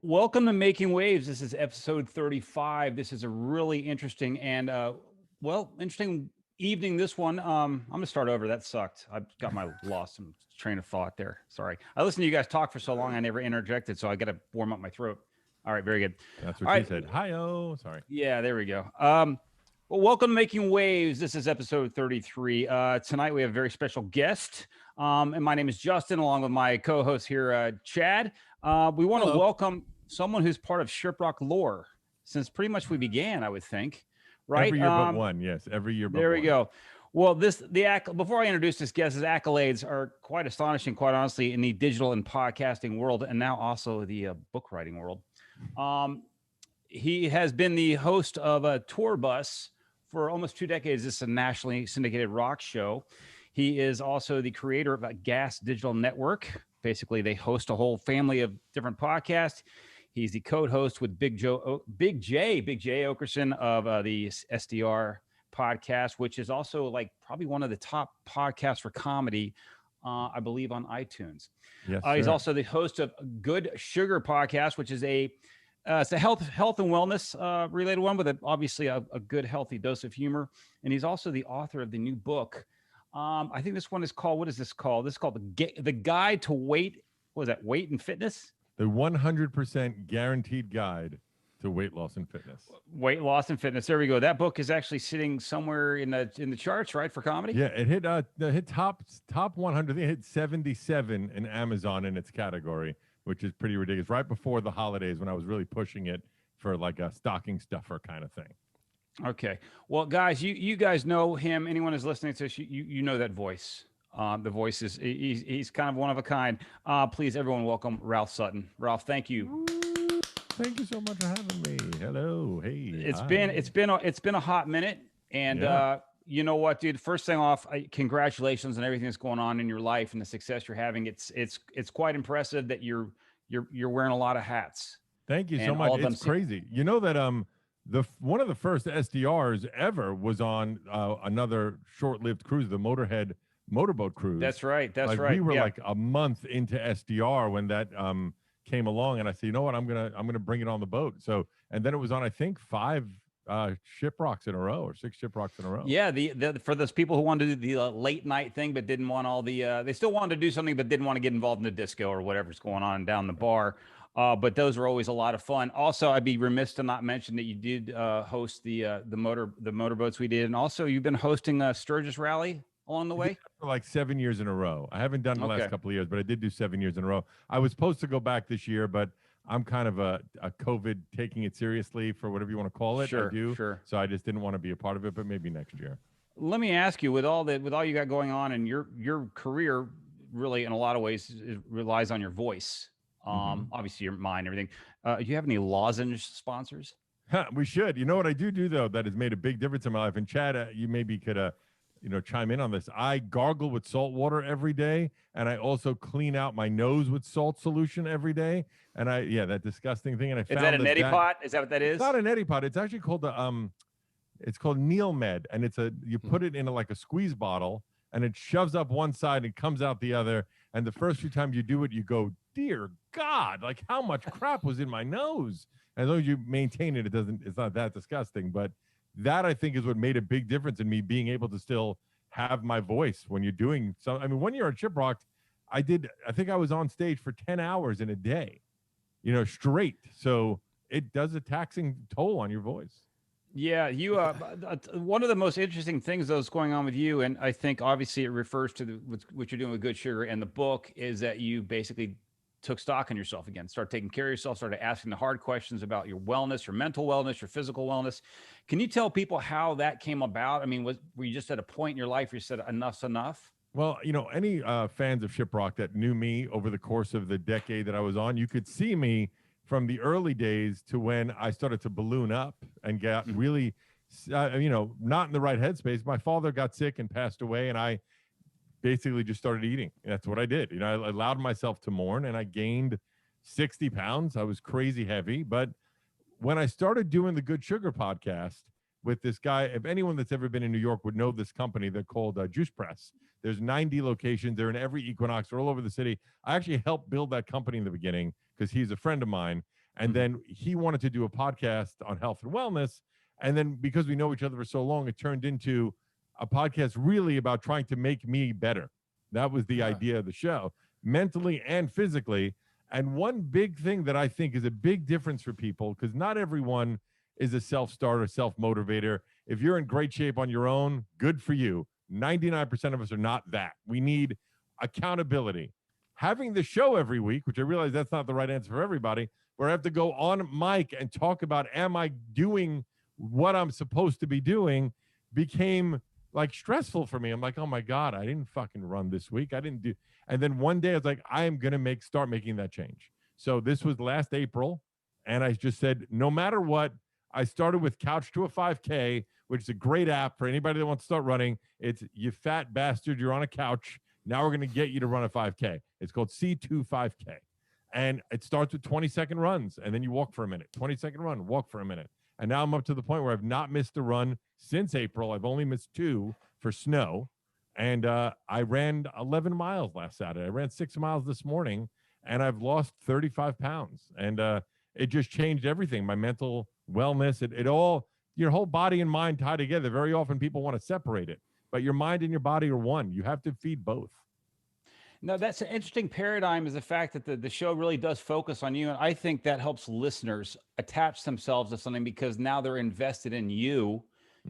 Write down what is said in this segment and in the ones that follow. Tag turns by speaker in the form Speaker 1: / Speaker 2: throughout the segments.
Speaker 1: Welcome to Making Waves. This is episode 35. This is a really interesting and interesting evening. This one, I'm gonna start over. That sucked. I got my lost some train of thought there. Sorry. I listened to you guys talk for so long, I never interjected, so I got to warm up my throat. All right, very good.
Speaker 2: That's what she said. Hi-oh. Sorry.
Speaker 1: Yeah, there we go. Well, welcome to Making Waves. This is episode 33. Tonight we have a very special guest, and my name is Justin, along with my co-host here, Chad. We want to welcome someone who's part of ShipRocked lore since pretty much we began, I would think, right?
Speaker 2: Every year but one, yes. Every year but one.
Speaker 1: There we go. Well, before I introduce this guest, his accolades are quite astonishing, quite honestly, in the digital and podcasting world, and now also the book writing world. He has been the host of a tour bus for almost 2 decades. This is a nationally syndicated rock show. He is also the creator of a Gas Digital Network. Basically, they host a whole family of different podcasts. He's the co-host with Big J Okerson of the SDR podcast, which is also like probably one of the top podcasts for comedy, I believe, on iTunes.
Speaker 2: Yes,
Speaker 1: he's also the host of Good Sugar podcast, which is it's a health and wellness related one with obviously a good healthy dose of humor. And he's also the author of the new book. I think this one is called, what is this called? This is called the Guide to Weight. What is that? Weight and Fitness?
Speaker 2: The 100% guaranteed guide to weight loss and fitness.
Speaker 1: Weight loss and fitness. There we go. That book is actually sitting somewhere in the charts, right, for comedy?
Speaker 2: Yeah, it hit top 100. It hit 77 in Amazon in its category, which is pretty ridiculous. Right before the holidays, when I was really pushing it for like a stocking stuffer kind of thing.
Speaker 1: Okay. Well, guys, you guys know him. Anyone who's listening to this, you know that voice. The voice is he's kind of one of a kind. Please, everyone, welcome Ralph Sutton. Ralph, thank you.
Speaker 2: Thank you so much for having me. Hello. Hey.
Speaker 1: It's been a hot minute, and you know what, dude? First thing off, congratulations on everything that's going on in your life and the success you're having. It's quite impressive that you're wearing a lot of hats.
Speaker 2: Thank you so much. It's crazy. You know that one of the first SDRs ever was on another short-lived cruise, the motorboat cruise.
Speaker 1: That's right. That's right.
Speaker 2: We were like a month into SDR when that came along, and I said, you know what, I'm gonna bring it on the boat. So, and then it was on, I think, 5 shipwrocks in a row or 6 shipwrocks in a row.
Speaker 1: Yeah, for those people who wanted to do the late night thing but didn't want all the they still wanted to do something but didn't want to get involved in the disco or whatever's going on down the bar. But those are always a lot of fun. Also, I'd be remiss to not mention that you did host the motorboats we did, and also you've been hosting a Sturgis rally along the way
Speaker 2: for like 7 years in a row. I haven't done the last couple of years, but I did do 7 years in a row. I was supposed to go back this year, but I'm kind of a COVID taking it seriously, for whatever you want to call it.
Speaker 1: Sure.
Speaker 2: So I just didn't want to be a part of it, but maybe next year.
Speaker 1: Let me ask you, with all you got going on, and your career really in a lot of ways relies on your voice. Obviously your mind, everything. Do you have any lozenge sponsors?
Speaker 2: We should. You know what I do though that has made a big difference in my life. And Chad, you maybe could chime in on this. I gargle with salt water every day, and I also clean out my nose with salt solution every day. And that disgusting thing. And I found
Speaker 1: is that a neti pot? Is that what that is?
Speaker 2: It's not a neti pot. It's actually called it's called Neil Med, and you put it in like a squeeze bottle, and it shoves up one side and comes out the other. And the first few times you do it, you go, dear God, like how much crap was in my nose? As long as you maintain it, it's not that disgusting. But that, I think, is what made a big difference in me being able to still have my voice when you're doing so. I mean, one year at ShipRocked, I think I was on stage for 10 hours in a day, straight. So it does a taxing toll on your voice.
Speaker 1: Yeah, you. One of the most interesting things that's going on with you, and I think obviously it refers to what you're doing with Good Sugar and the book, is that you basically took stock in yourself again, started taking care of yourself, started asking the hard questions about your wellness, your mental wellness, your physical wellness. Can you tell people how that came about? I mean, were you just at a point in your life where you said enough's enough?
Speaker 2: Well, any fans of ShipRocked that knew me over the course of the decade that I was on, you could see me from the early days to when I started to balloon up and got really, not in the right headspace. My father got sick and passed away, and I basically just started eating. That's what I did. I allowed myself to mourn, and I gained 60 pounds. I was crazy heavy. But when I started doing the Good Sugar podcast with this guy, if anyone that's ever been in New York would know this company, they're called Juice Press. There's 90 locations. They're in every Equinox. They're all over the city. I actually helped build that company in the beginning because he's a friend of mine. And then he wanted to do a podcast on health and wellness. And then because we know each other for so long, it turned into a podcast really about trying to make me better. That was the idea of the show, mentally and physically. And one big thing that I think is a big difference for people, because not everyone is a self-starter, self-motivator. If you're in great shape on your own, good for you. 99% of us are not that. We need accountability. Having the show every week, which I realize that's not the right answer for everybody, where I have to go on mic and talk about, am I doing what I'm supposed to be doing, became like stressful for me. I'm like, oh my God, I didn't fucking run this week. I didn't do. And then one day I was like, I am going to start making that change. So this was last April. And I just said, no matter what, I started with Couch to a 5K, which is a great app for anybody that wants to start running. It's you fat bastard. You're on a couch. Now we're going to get you to run a 5K. It's called C2 5K. And it starts with 20-second runs. And then you walk for a minute, 20-second run, walk for a minute. And now I'm up to the point where I've not missed a run since April. I've only missed 2 for snow. And I ran 11 miles last Saturday. I ran 6 miles this morning, and I've lost 35 pounds. And it just changed everything. My mental wellness, it all, your whole body and mind tie together. Very often people want to separate it, but your mind and your body are one. You have to feed both.
Speaker 1: No, that's an interesting paradigm, is the fact that the show really does focus on you. And I think that helps listeners attach themselves to something because now they're invested in you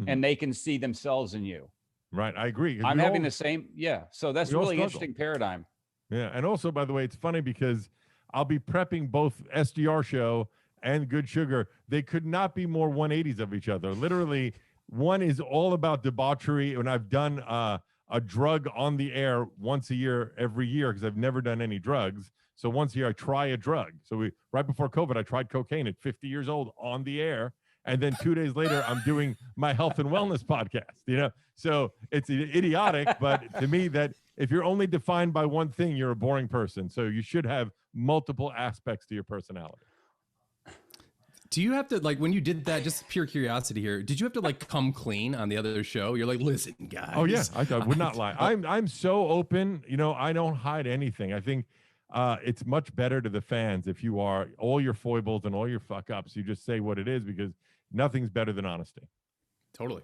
Speaker 1: and they can see themselves in you.
Speaker 2: Right. I agree.
Speaker 1: I'm having the same. Yeah. So that's really interesting paradigm.
Speaker 2: Yeah. And also, by the way, it's funny because I'll be prepping both SDR show and Good Sugar. They could not be more 180s of each other. Literally, one is all about debauchery. And I've done a drug on the air once a year, every year, because I've never done any drugs. So once a year, I try a drug. So right before COVID, I tried cocaine at 50 years old on the air. And then 2 days later, I'm doing my health and wellness podcast, So it's idiotic, but to me, that if you're only defined by one thing, you're a boring person. So you should have multiple aspects to your personality.
Speaker 3: Do you have to, like, when you did that, just pure curiosity here, did you have to like come clean on the other show? You're like, listen, guys.
Speaker 2: Oh yeah, I would not lie. I'm so open. I don't hide anything. I think it's much better to the fans if you are all your foibles and all your fuck ups. You just say what it is, because nothing's better than honesty.
Speaker 3: Totally.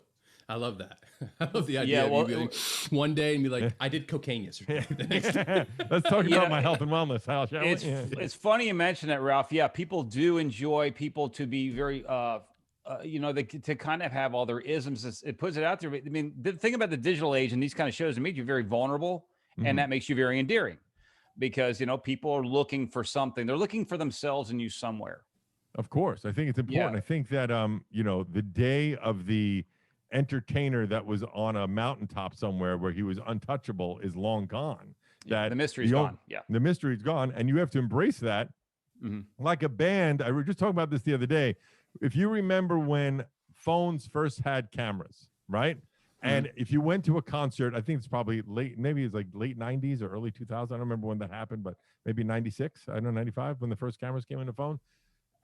Speaker 3: I love that. I love the idea of you being one day and be like, I did cocaine yesterday.
Speaker 2: Let's talk about my health and wellness. Shall we?
Speaker 1: It's funny you mention that, Ralph. Yeah, people do enjoy people to be very, to kind of have all their isms. It puts it out there. I mean, the thing about the digital age and these kind of shows, it makes you very vulnerable, and that makes you very endearing because, people are looking for something. They're looking for themselves in you somewhere.
Speaker 2: Of course. I think it's important. I think that, the day of the entertainer that was on a mountaintop somewhere where he was untouchable is long gone.
Speaker 1: The mystery's gone. Yeah.
Speaker 2: The mystery's gone. And you have to embrace that. Like a band. I was just talking about this the other day. If you remember when phones first had cameras, right? And if you went to a concert, I think it's probably maybe it's like late 90s or early 2000s. I don't remember when that happened, but maybe 96, I don't know, 95, when the first cameras came in the phone.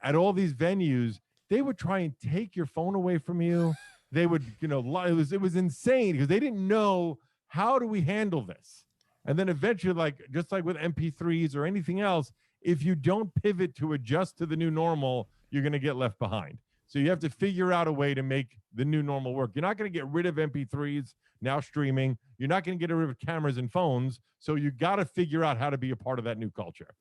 Speaker 2: At all these venues, they would try and take your phone away from you. They would, it was insane because they didn't know, how do we handle this? And then eventually, just like with MP3s or anything else, if you don't pivot to adjust to the new normal, you're going to get left behind. So you have to figure out a way to make the new normal work. You're not going to get rid of MP3s, now streaming. You're not going to get rid of cameras and phones. So you got to figure out how to be a part of that new culture.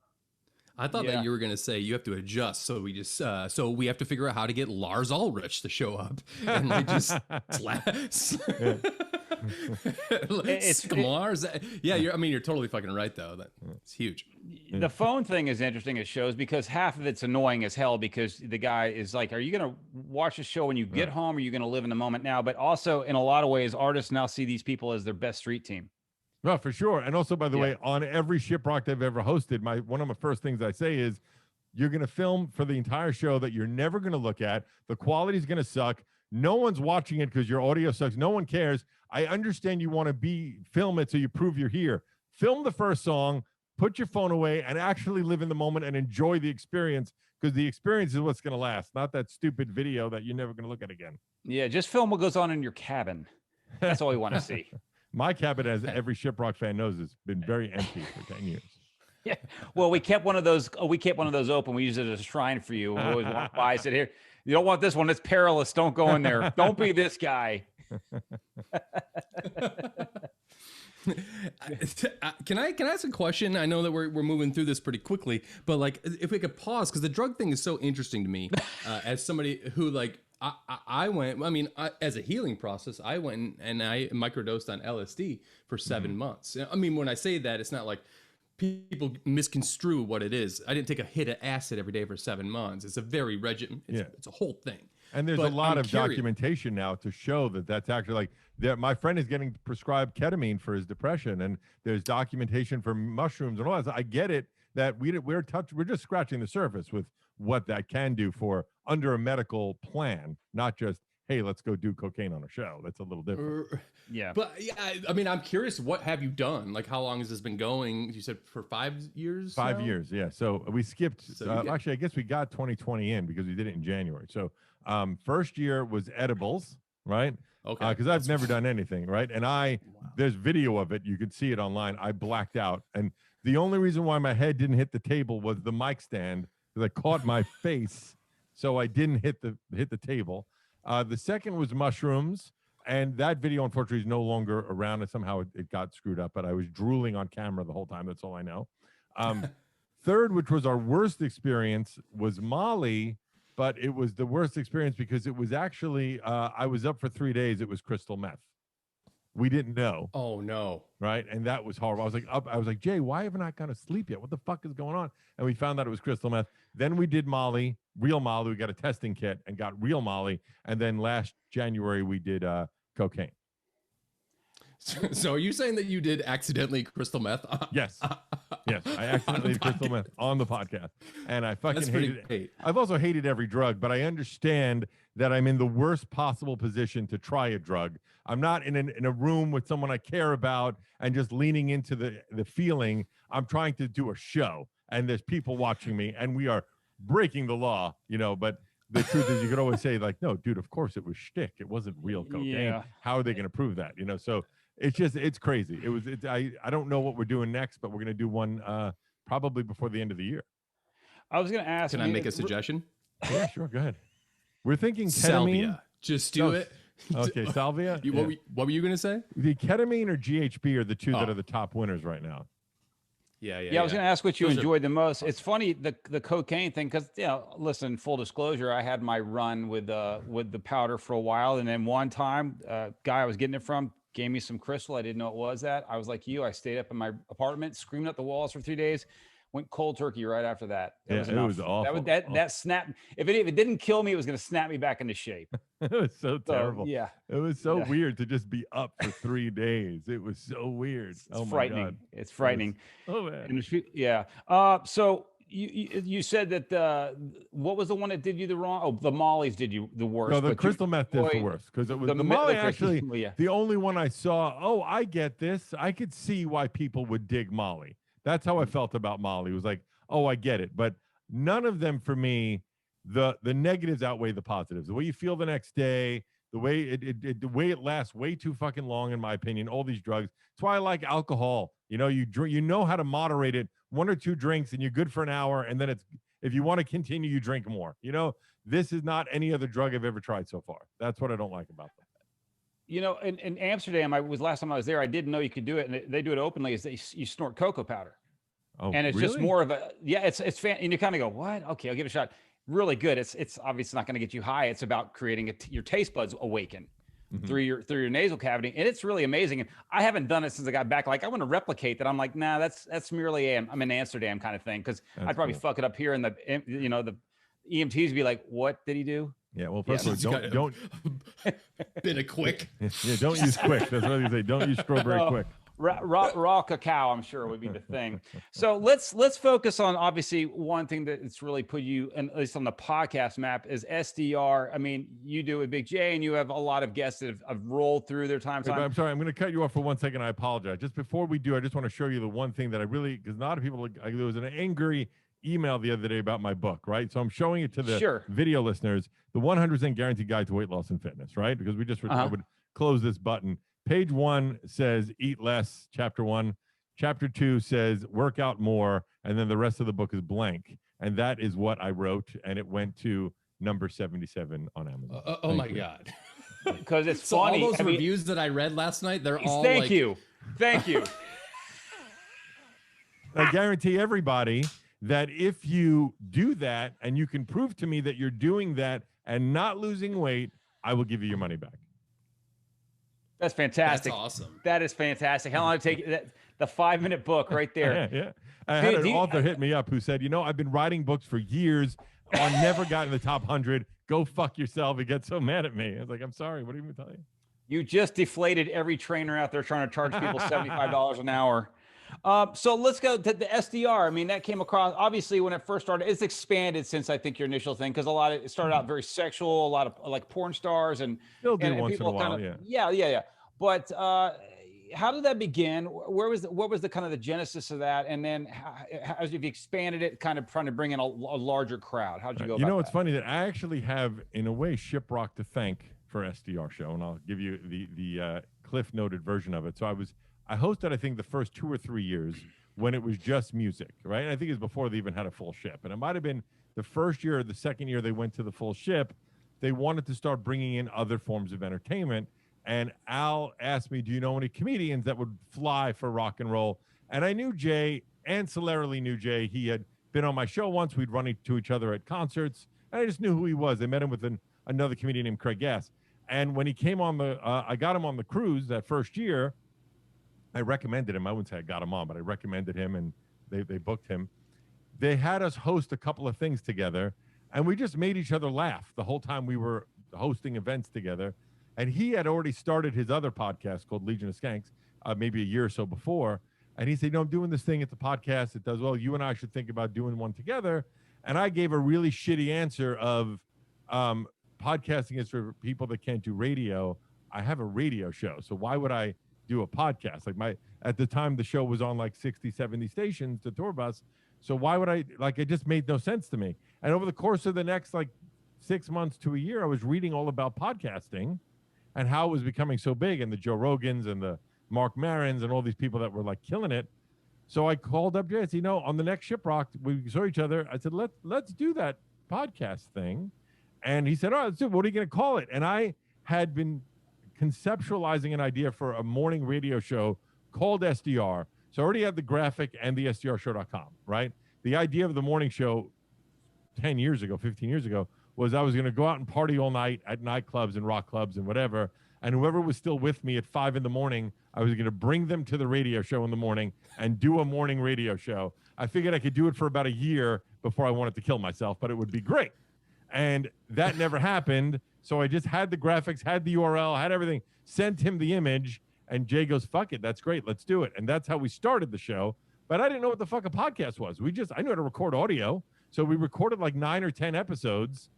Speaker 3: I thought that you were going to say you have to adjust. So we have to figure out how to get Lars Ulrich to show up and just Lars. Yeah, you're totally fucking right though. It's huge.
Speaker 1: The phone thing is interesting at shows because half of it's annoying as hell because the guy is like, are you going to watch the show when you get home? Or are you going to live in the moment now? But also in a lot of ways, artists now see these people as their best street team.
Speaker 2: No, for sure. And also, by the way, on every ShipRocked I've ever hosted, one of my first things I say is, you're going to film for the entire show that you're never going to look at. The quality's going to suck. No one's watching it because your audio sucks. No one cares. I understand you want to film it so you prove you're here. Film the first song, put your phone away, and actually live in the moment and enjoy the experience, because the experience is what's going to last, not that stupid video that you're never going to look at again.
Speaker 1: Yeah, just film what goes on in your cabin. That's all we want to see.
Speaker 2: My cabin, as every ShipRock fan knows, has been very empty for 10 years.
Speaker 1: Yeah. Well, we kept one of those. We kept one of those open. We use it as a shrine for you. We always want to buy. I said, here, you don't want this one. It's perilous. Don't go in there. Don't be this guy.
Speaker 3: Can I ask a question? I know that we're moving through this pretty quickly, but like if we could pause, because the drug thing is so interesting to me as somebody who like I went. I mean, as a healing process, I went and I microdosed on LSD for 7 months. I mean, when I say that, it's not like people misconstrue what it is. I didn't take a hit of acid every day for 7 months. It's a very it's a whole thing.
Speaker 2: And there's a lot of documentation now to show that that's actually like my friend is getting prescribed ketamine for his depression, and there's documentation for mushrooms and all that. So I get it that we're just scratching the surface with what that can do for under a medical plan, not just, hey, let's go do cocaine on a show. That's a little different.
Speaker 1: Yeah.
Speaker 3: But yeah, I mean, I'm curious, what have you done? Like, how long has this been going? You said for 5 years?
Speaker 2: 5 years, yeah. So we skipped,
Speaker 3: So
Speaker 2: actually, I guess we got 2020 in because we did it in January. So first year was edibles, right?
Speaker 3: Okay.
Speaker 2: Because I've never done anything, right? And there's video of it. You can see it online. I blacked out. And the only reason why my head didn't hit the table was the mic stand, because I caught my face. So I didn't hit the table. The second was mushrooms, and that video unfortunately is no longer around, and somehow it got screwed up, but I was drooling on camera the whole time. That's all I know. Third, which was our worst experience, was Molly, but it was the worst experience because it was actually, I was up for 3 days. It was crystal meth. We didn't know.
Speaker 3: Oh, no.
Speaker 2: Right? And that was horrible. I was like, Jay, why haven't I gone to sleep yet? What the fuck is going on? And we found out it was crystal meth. Then we did Molly, real Molly. We got a testing kit and got real Molly. And then last January, we did cocaine.
Speaker 3: So are you saying that you did accidentally crystal meth?
Speaker 2: Yes. Yes. I accidentally did crystal meth on the podcast. And I fucking hated it.
Speaker 3: Great.
Speaker 2: I've also hated every drug, but I understand that I'm in the worst possible position to try a drug. I'm not in a room with someone I care about and just leaning into the feeling. I'm trying to do a show, and there's people watching me, and we are breaking the law, but the truth is you could always say, like, no, dude, of course it was shtick. It wasn't real cocaine.
Speaker 1: Yeah.
Speaker 2: How are they going to prove that? So it's crazy. I don't know what we're doing next, but we're going to do one probably before the end of the year.
Speaker 1: I was going to ask.
Speaker 3: Can I make a suggestion?
Speaker 2: Yeah, sure. Go ahead. We're thinking ketamine.
Speaker 3: Salvia. Just do it.
Speaker 2: Okay, salvia.
Speaker 3: What were you going to say?
Speaker 2: The ketamine or GHB are the two that are the top winners right now.
Speaker 3: Yeah.
Speaker 1: I was going to ask what you enjoyed the most. It's funny, the cocaine thing, because listen, full disclosure, I had my run with the powder for a while, and then one time, guy I was getting it from gave me some crystal. I didn't know it was that. I was like you. I stayed up in my apartment, screaming at the walls for 3 days. Went cold turkey right after that.
Speaker 2: It was awful.
Speaker 1: That snapped. If it didn't kill me, it was going to snap me back into shape.
Speaker 2: It was so terrible.
Speaker 1: Yeah.
Speaker 2: It was so weird to just be up for 3 days. It was so weird.
Speaker 1: It's frightening.
Speaker 2: God.
Speaker 1: It's frightening.
Speaker 2: Oh man.
Speaker 1: And yeah. So you said that what was the one that did you the wrong? Oh, the Mollies did you the worst.
Speaker 2: No, the crystal meth did the worst because it was the Molly actually the only one I saw. Oh, I get this. I could see why people would dig Molly. That's how I felt about Molly. It was like, oh, I get it. But none of them for me, the negatives outweigh the positives. The way you feel the next day, the way it lasts way too fucking long, in my opinion, all these drugs. That's why I like alcohol. You drink, you know how to moderate it, 1 or 2 drinks, and you're good for an hour. And then if you want to continue, you drink more. This is not any other drug I've ever tried so far. That's what I don't like about them.
Speaker 1: In Amsterdam, last time I was there, I didn't know you could do it, and they do it openly. Is you snort cocoa powder, and it's just more of it's fan, and you kind of go, what? Okay, I'll give it a shot. Really good. It's obviously not going to get you high. It's about creating your taste buds awaken through your nasal cavity, and it's really amazing. And I haven't done it since I got back. Like I want to replicate that. I'm like, nah, that's merely I'm in Amsterdam kind of thing, because I'd probably fuck it up here, and the EMTs would be like, what did he do?
Speaker 2: Yeah, well, first of all, don't
Speaker 3: bit of quick.
Speaker 2: Yeah, don't use quick. That's what they say. Don't use strawberry quick.
Speaker 1: Raw cacao, I'm sure, would be the thing. So let's focus on obviously one thing that's really put you, at least on the podcast map, is SDR. I mean, you do it with Big J, and you have a lot of guests that have rolled through their time.
Speaker 2: I'm sorry, I'm going to cut you off for 1 second. I apologize. Just before we do, I just want to show you the one thing that I really, because a lot of people, there was an angry email the other day about my book, right? So I'm showing it to the video listeners, the 100% guaranteed guide to weight loss and fitness, right? Because I would close this button. Page 1 says eat less, chapter 1. Chapter 2 says work out more, and then the rest of the book is blank. And that is what I wrote, and it went to number 77 on Amazon.
Speaker 3: Oh my God.
Speaker 1: Because it's
Speaker 3: So
Speaker 1: funny.
Speaker 3: all those reviews that I read last night, they're all
Speaker 1: thank you.
Speaker 2: I guarantee everybody that if you do that and you can prove to me that you're doing that and not losing weight, I will give you your money back.
Speaker 1: That's fantastic.
Speaker 3: That's awesome.
Speaker 1: That is fantastic. How long did it take? The 5-minute book right there.
Speaker 2: Yeah. I had an author hit me up who said, I've been writing books for years. I never got in the top 100. Go fuck yourself. He gets so mad at me. I was like, I'm sorry. What do you mean tell you?
Speaker 1: You just deflated every trainer out there trying to charge people $75 an hour. So let's go to the SDR. I mean, that came across, obviously, when it first started. It's expanded since I think your initial thing, because it started out very sexual, a lot of like porn stars and
Speaker 2: still do
Speaker 1: and
Speaker 2: once in a while.
Speaker 1: Yeah. But how did that begin? What was the kind of the genesis of that? And then how have you expanded it, kind of trying to bring in a larger crowd? How'd you go about
Speaker 2: it's funny that I actually have, in a way, ShipRocked to thank for SDR show, and I'll give you the cliff noted version of it. So I hosted, I think, the first 2 or 3 years when it was just music, right? And I think it was before they even had a full ship. And it might have been the first year or the second year they went to the full ship, they wanted to start bringing in other forms of entertainment. And Al asked me, do you know any comedians that would fly for rock and roll? And I knew Jay, ancillarily knew Jay. He had been on my show once. We'd run into each other at concerts. And I just knew who he was. I met him with another comedian named Craig Gass. And when he came on I got him on the cruise that first year. I recommended him. I wouldn't say I got him on, but I recommended him, and they booked him. They had us host a couple of things together, and we just made each other laugh the whole time we were hosting events together. And he had already started his other podcast called Legion of Skanks, maybe a year or so before. And he said, I'm doing this thing. It's a podcast. It does well. You and I should think about doing one together. And I gave a really shitty answer of podcasting is for people that can't do radio. I have a radio show. So why would I do a podcast? At the time, the show was on like 60, 70 stations, the tour bus. So why would it just made no sense to me. And over the course of the next 6 months to a year, I was reading all about podcasting and how it was becoming so big, and the Joe Rogans and the Mark Marons and all these people that were killing it. So I called up Jay and said, on the next ShipRocked, we saw each other. I said, let's do that podcast thing. And he said, let's do it. What are you going to call it? And I had been conceptualizing an idea for a morning radio show called SDR. So I already had the graphic and the SDRshow.com, right? The idea of the morning show 10 years ago, 15 years ago, was I was going to go out and party all night at nightclubs and rock clubs and whatever. And whoever was still with me at 5 a.m, I was going to bring them to the radio show in the morning and do a morning radio show. I figured I could do it for about a year before I wanted to kill myself, but it would be great. And that never happened. So I just had the graphics, had the URL, had everything, sent him the image, and Jay goes, fuck it, that's great, let's do it. And that's how we started the show. But I didn't know what the fuck a podcast was. I knew how to record audio. So we recorded 9 or 10 episodes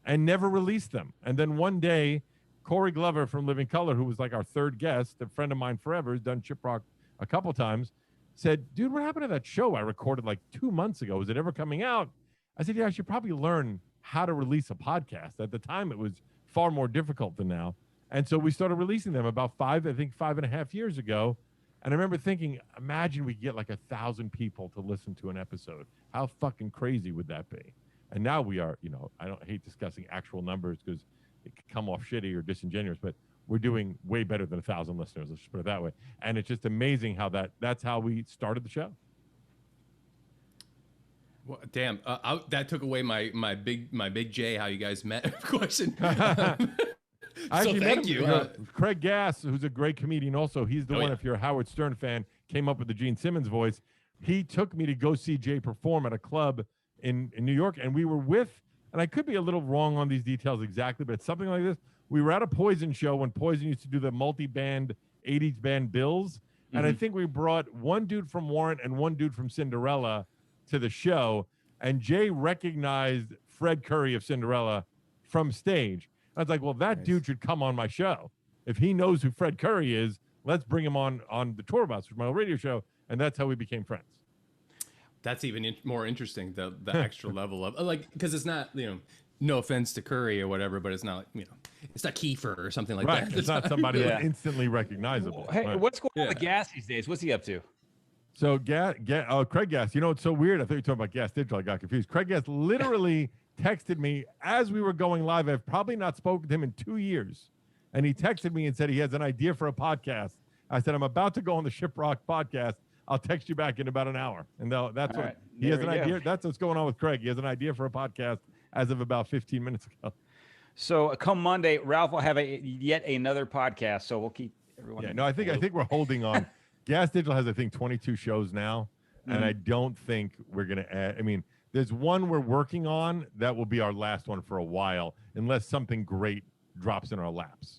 Speaker 2: and never released them. And then one day, Corey Glover from Living Color, who was our third guest, a friend of mine forever, who's done ShipRocked a couple times, said, dude, what happened to that show I recorded 2 months ago? Is it ever coming out? I said, yeah, I should probably learn how to release a podcast. At the time, it was far more difficult than now. And so we started releasing them about 5.5 years ago. And I remember thinking, imagine we get 1,000 people to listen to an episode. How fucking crazy would that be? And now we are, I don't hate discussing actual numbers because it could come off shitty or disingenuous, but we're doing way better than 1,000 listeners. Let's just put it that way. And it's just amazing how that's how we started the show.
Speaker 3: Well, damn, that took away my big J, how you guys met question.
Speaker 2: Actually,
Speaker 3: thank you.
Speaker 2: Craig Gass, who's a great comedian also, he's the one, if you're a Howard Stern fan, came up with the Gene Simmons voice. He took me to go see Jay perform at a club in New York, and we were with, and I could be a little wrong on these details exactly, but it's something like this. We were at a Poison show when Poison used to do the multi-band 80s band bills, and I think we brought one dude from Warrant and one dude from Cinderella to the show, and Jay recognized Fred Curry of Cinderella from stage. I was like, well, that dude should come on my show. If he knows who Fred Curry is, let's bring him on the tour bus for my radio show, and that's how we became friends.
Speaker 3: That's even more interesting, the extra level of because it's not, No offense to Curry or whatever, but it's not like, it's not Kiefer or something like
Speaker 2: Right.
Speaker 3: that.
Speaker 2: It's not somebody
Speaker 1: Yeah.
Speaker 2: that's instantly recognizable.
Speaker 1: Hey,
Speaker 2: Right.
Speaker 1: what's going on
Speaker 3: Yeah.
Speaker 1: with Gas these days? What's he up to?
Speaker 2: So Craig Gass, it's so weird. I thought you were talking about Gas Digital. I got confused. Craig Gass literally texted me as we were going live. I've probably not spoken to him in 2 years. And he texted me and said he has an idea for a podcast. I said, I'm about to go on the ShipRocked podcast. I'll text you back in about an hour. And that's
Speaker 1: All
Speaker 2: what
Speaker 1: right.
Speaker 2: he has
Speaker 1: There
Speaker 2: an
Speaker 1: we go.
Speaker 2: idea. That's what's going on with Craig. He has an idea for a podcast as of about 15 minutes ago.
Speaker 1: So come Monday, Ralph will have yet another podcast. So we'll keep everyone.
Speaker 2: Yeah, no, I think we're holding on. Gas Digital has, I think, 22 shows now. And I don't think we're going to add. I mean, there's one we're working on that will be our last one for a while, unless something great drops in our laps.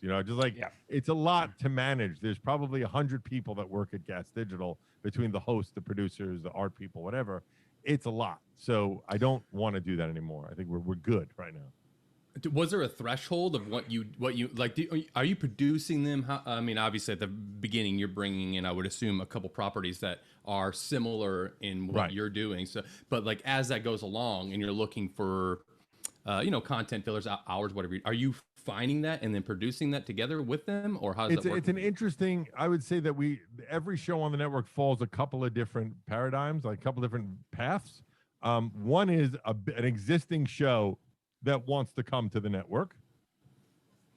Speaker 2: It's a lot to manage. There's probably 100 people that work at Gas Digital between the hosts, the producers, the art people, whatever. It's a lot. So I don't want to do that anymore. I think we're good right now.
Speaker 3: Was there a threshold of what you like? Are you producing them? I mean, obviously at the beginning you're bringing in, I would assume, a couple properties that are similar in what you're doing. So, but like as that goes along and you're looking for, content fillers, hours, whatever, are you finding that and then producing that together with them, or how does that work?
Speaker 2: It's an interesting. I would say that every show on the network falls a couple of different paradigms, like a couple of different paths. One is an existing show that wants to come to the network.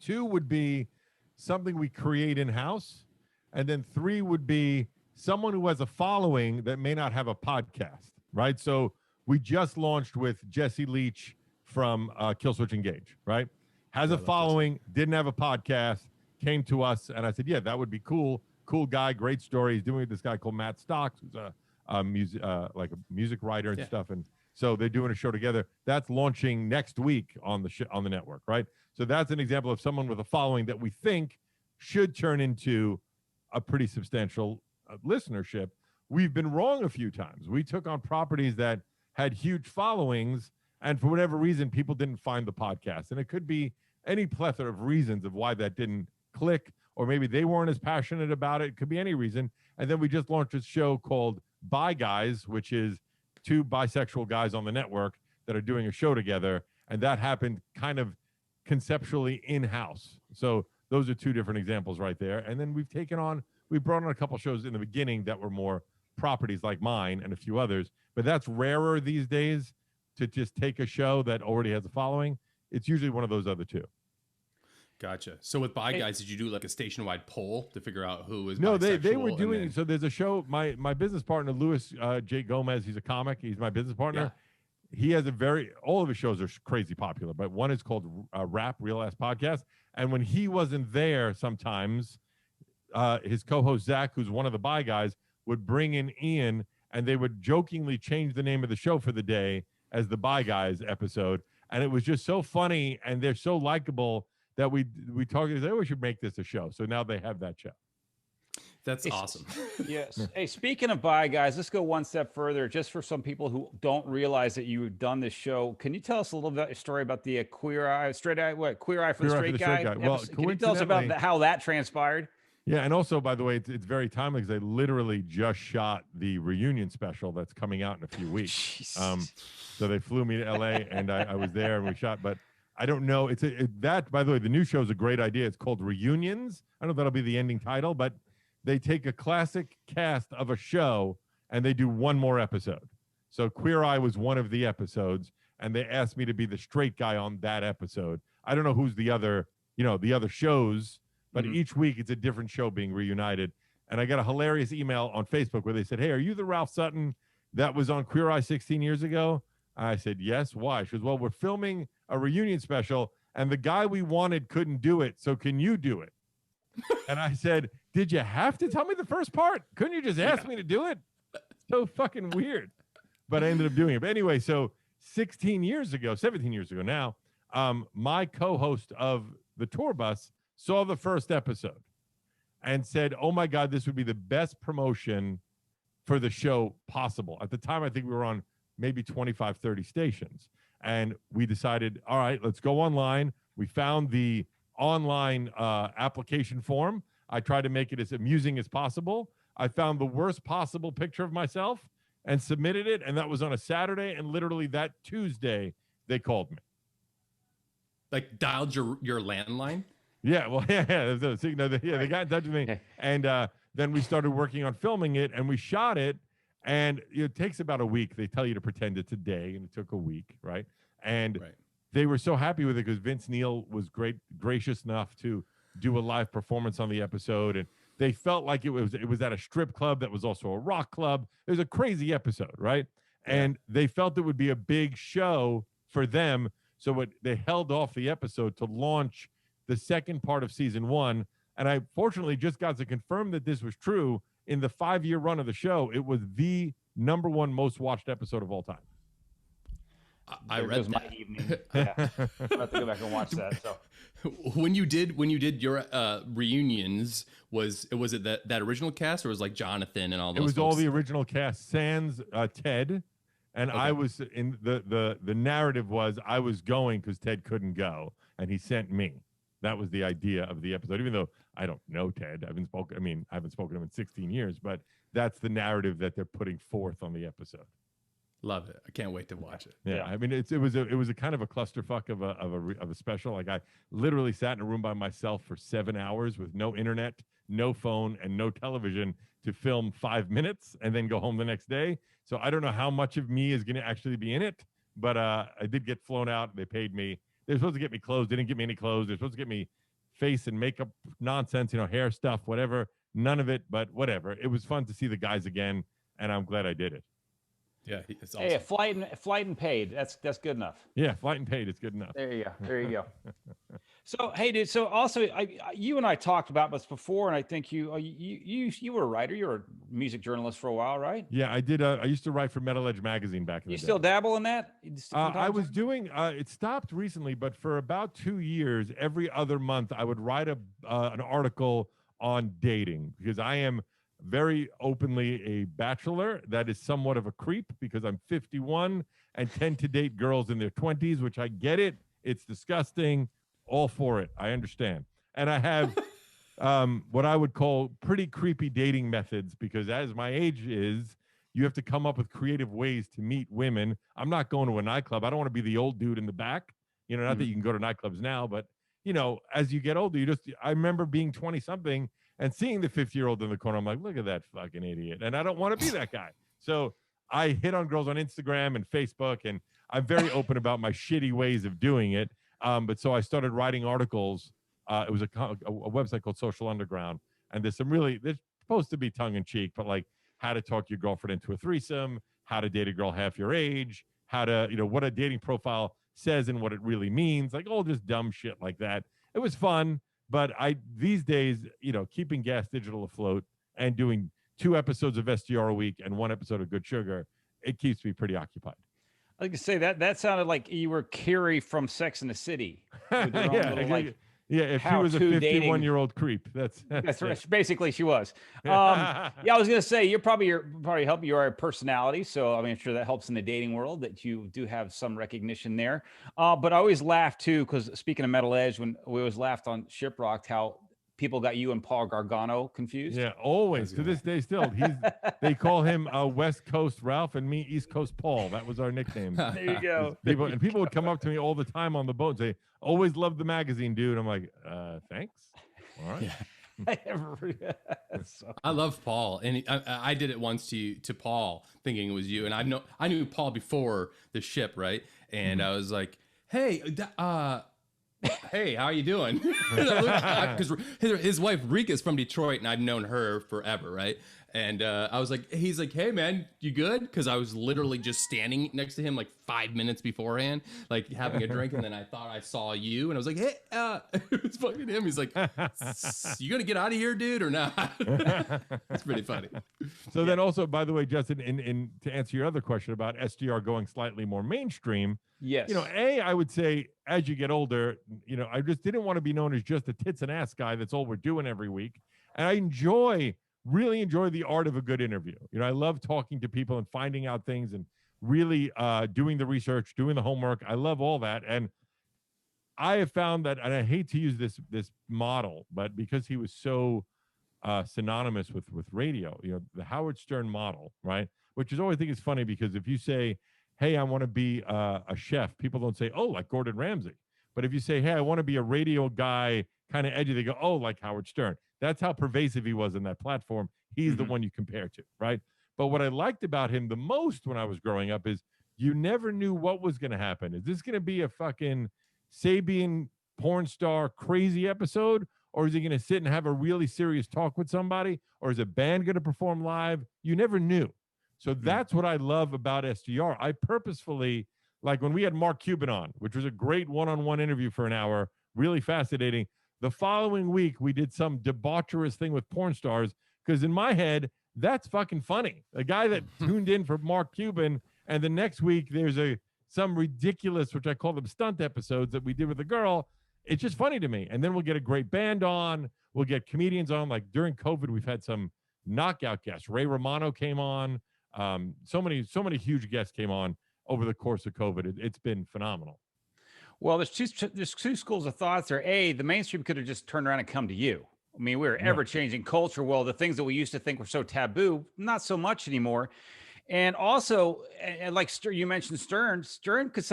Speaker 2: Two would be something we create in-house. And then three would be someone who has a following that may not have a podcast, right? So we just launched with Jesse Leach from Killswitch Engage, right? Has a following, didn't have a podcast, came to us, and I said, yeah, that would be cool. Cool guy, great story. He's doing it with this guy called Matt Stocks, who's a music writer and stuff. And so they're doing a show together. That's launching next week on the network, right? So that's an example of someone with a following that we think should turn into a pretty substantial listenership. We've been wrong a few times. We took on properties that had huge followings, and for whatever reason, people didn't find the podcast. And it could be any plethora of reasons of why that didn't click, or maybe they weren't as passionate about it. It could be any reason. And then we just launched a show called Bi Guys, which is two bisexual guys on the network that are doing a show together. And that happened kind of conceptually in-house. So those are two different examples right there. And then we brought on a couple shows in the beginning that were more properties like mine and a few others, but that's rarer these days to just take a show that already has a following. It's usually one of those other two.
Speaker 3: Gotcha. So with Bi Guys, did you do like a station-wide poll to figure out who was
Speaker 2: No,
Speaker 3: bisexual?
Speaker 2: they were doing, so there's a show, my business partner, Louis J. Gomez, he's a comic, he's my business partner. Yeah. He has all of his shows are crazy popular, but one is called Rap, Real Ass Podcast. And when he wasn't there sometimes, his co-host Zach, who's one of the Bi Guys, would bring in Ian, and they would jokingly change the name of the show for the day as the Bi Guys episode. And it was just so funny, and they're so likable that we talked, oh, we should make this a show. So now they have that show.
Speaker 3: That's awesome.
Speaker 1: Yes. Hey, speaking of Bi Guys, let's go one step further. Just for some people who don't realize that you've done this show, can you tell us a little bit story about the Queer Eye for the Straight Guy?
Speaker 2: Well,
Speaker 1: can you tell us about how that transpired?
Speaker 2: Yeah, and also, by the way, it's very timely because they literally just shot the reunion special that's coming out in a few weeks. So they flew me to LA, and I was there, and we shot. But I don't know. That, by the way, the new show is a great idea. It's called Reunions. I don't know if that'll be the ending title, but they take a classic cast of a show and they do one more episode. So Queer Eye was one of the episodes, and they asked me to be the straight guy on that episode. I don't know who's the other shows, but each week it's a different show being reunited. And I got a hilarious email on Facebook where they said, hey, are you the Ralph Sutton that was on Queer Eye 16 years ago? I said, yes. Why? She goes, well, we're filming a reunion special, and the guy we wanted couldn't do it. So can you do it? And I said, did you have to tell me the first part? Couldn't you just ask me to do it? So fucking weird. But I ended up doing it. But anyway, so 17 years ago now, my co-host of the tour bus saw the first episode and said, oh my God, this would be the best promotion for the show possible. At the time, I think we were on maybe 25, 30 stations. And we decided, all right, let's go online. We found the online application form. I tried to make it as amusing as possible. I found the worst possible picture of myself and submitted it. And that was on a Saturday. And literally that Tuesday, they called me.
Speaker 3: like dialed your landline?
Speaker 2: Yeah, well, yeah. So, you know, they got in touch with me, and then we started working on filming it, and we shot it, and it takes about a week. They tell you to pretend it's a day, and it took a week, right? And they were so happy with it because Vince Neil was gracious enough to do a live performance on the episode, and they felt like it was at a strip club that was also a rock club. It was a crazy episode, right? Yeah. And they felt it would be a big show for them, so they held off the episode to launch the second part of season 1. And I fortunately just got to confirm that this was true. In the 5-year run of the show, it was the #1 most watched episode of all time.
Speaker 3: I read
Speaker 1: my evening. Yeah, I have to go back and watch that. So
Speaker 3: when you did your reunions, was it that original cast, or was like Jonathan and all those?
Speaker 2: It was
Speaker 3: folks?
Speaker 2: all the original cast, sans Ted, and I was in the narrative was I was going because Ted couldn't go, and he sent me. That was the idea of the episode, even though I don't know Ted. I haven't spoken to him in 16 years, but that's the narrative that they're putting forth on the episode.
Speaker 3: Love it. I can't wait to watch it.
Speaker 2: Yeah. I mean, it was a kind of a clusterfuck of a special. Like, I literally sat in a room by myself for 7 hours with no internet, no phone, and no television to film 5 minutes and then go home the next day. So I don't know how much of me is going to actually be in it, but I did get flown out. They paid me. They're supposed to get me clothes. They didn't get me any clothes. They're supposed to get me face and makeup nonsense, hair stuff, whatever. None of it, but whatever. It was fun to see the guys again, and I'm glad I did it.
Speaker 3: Yeah, it's awesome.
Speaker 1: Hey, flight and paid. That's good enough.
Speaker 2: Yeah, flight and paid is good enough.
Speaker 1: There you go. There you go. So, hey, dude. So also, you and I talked about this before, and I think you were a writer. You were a music journalist for a while, right?
Speaker 2: Yeah, I did. I used to write for Metal Edge magazine back in the day.
Speaker 1: You still dabble in that?
Speaker 2: I was doing. It stopped recently, but for about 2 years, every other month, I would write an article on dating, because I am very openly a bachelor that is somewhat of a creep because I'm 51 and tend to date girls in their 20s, which I get it. It's disgusting. All for it. I understand. And I have what I would call pretty creepy dating methods, because as my age is, you have to come up with creative ways to meet women. I'm not going to a nightclub. I don't want to be the old dude in the back. Not that you can go to nightclubs now, but as you get older, I remember being 20 something and seeing the 50-year-old in the corner. I'm like, look at that fucking idiot. And I don't want to be that guy. So I hit on girls on Instagram and Facebook, and I'm very open about my shitty ways of doing it. But so I started writing articles. It was a website called Social Underground. And they're supposed to be tongue in cheek, but like how to talk your girlfriend into a threesome, how to date a girl half your age, how to, what a dating profile says and what it really means, like all just dumb shit like that. It was fun. But these days, keeping Gas Digital afloat and doing 2 episodes of SDR a week and 1 episode of Good Sugar, it keeps me pretty occupied.
Speaker 1: I like to say that sounded like you were Carrie from Sex and the City.
Speaker 2: If she was a 51-year-old creep, that's
Speaker 1: right. Basically she was. I was gonna say you're probably helping your personality, so I'm sure that helps in the dating world that you do have some recognition there. But I always laugh too, because speaking of Metal Edge, when we always laughed on ShipRocked how people got you and Paul Gargano confused.
Speaker 2: Yeah, always to this day still. They call him West Coast Ralph and me East Coast Paul. That was our nickname.
Speaker 1: There you go.
Speaker 2: People would come up to me all the time on the boat and say, "Always loved the magazine, dude." I'm like, thanks. All right.
Speaker 3: Yeah. I love Paul, and I did it once to Paul, thinking it was you. And I knew Paul before the ship, right? And I was like, "Hey, hey, how you doing?" Because his wife Rika's from Detroit, and I've known her forever, right? And I was like, he's like, "Hey man, you good?" Because I was literally just standing next to him like 5 minutes beforehand, like having a drink, and then I thought I saw you, and I was like, "Hey," it was fucking him. He's like, "You gonna get out of here, dude, or not?" It's pretty funny.
Speaker 2: So then also, by the way, Justin, in to answer your other question about SDR going slightly more mainstream.
Speaker 1: Yes.
Speaker 2: I would say as you get older, I just didn't want to be known as just a tits and ass guy. That's all we're doing every week. And I really enjoy the art of a good interview. I love talking to people and finding out things and really doing the research, doing the homework. I love all that. And I have found that, and I hate to use this model, but because he was so synonymous with radio, the Howard Stern model, right? Which is always, I think is funny, because if you say, "Hey, I want to be a chef," people don't say, "Oh, like Gordon Ramsay." But if you say, hey, I want to be a radio guy, kind of edgy, they go, oh, like Howard Stern. That's how pervasive he was in that platform. He's the one you compare to, right? But what I liked about him the most when I was growing up is you never knew what was going to happen. Is this going to be a fucking Sabian porn star crazy episode? Or is he going to sit and have a really serious talk with somebody? Or is a band going to perform live? You never knew. So that's what I love about SDR. I purposefully, like when we had Mark Cuban on, which was a great one-on-one interview for an hour, really fascinating. The following week, we did some debaucherous thing with porn stars because in my head, that's fucking funny. A guy that tuned in for Mark Cuban, and the next week there's some ridiculous, which I call them stunt episodes that we did with a girl. It's just funny to me. And then we'll get a great band on. We'll get comedians on. Like during COVID, we've had some knockout guests. Ray Romano came on. So many huge guests came on over the course of COVID. It's been phenomenal.
Speaker 1: Well, there's two schools of thoughts there. A, the mainstream could have just turned around and come to you. I mean, we're ever-changing culture. Well, the things that we used to think were so taboo, not so much anymore. And also, and like you mentioned Stern could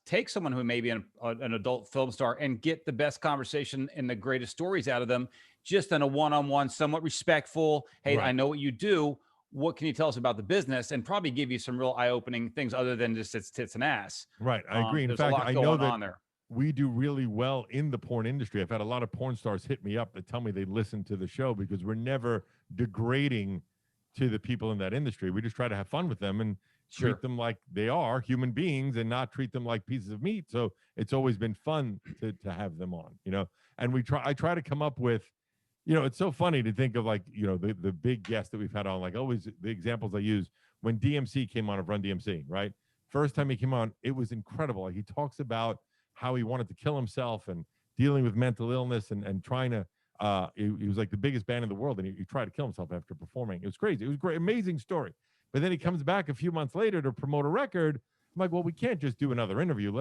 Speaker 1: take someone who may be an adult film star and get the best conversation and the greatest stories out of them just in a one-on-one, somewhat respectful, hey, I know what you do. What can you tell us about the business? And probably give you some real eye-opening things other than just it's tits and ass.
Speaker 2: Right. I agree. In fact, I know that we do really well in the porn industry. I've had a lot of porn stars hit me up that tell me they listen to the show because we're never degrading to the people in that industry. We just try to have fun with them and treat them like they are human beings and not treat them like pieces of meat. So it's always been fun to have them on, you know, and I try to come up with, you know, it's so funny to think of like, you know, the big guests that we've had on, like always the examples I use when DMC came on of Run DMC, right? First time he came on, it was incredible. Like he talks about how he wanted to kill himself and dealing with mental illness and trying to, he was like the biggest band in the world and he tried to kill himself after performing. It was crazy. It was a great, amazing story. But then he comes back a few months later to promote a record. I'm like, well, we can't just do another interview.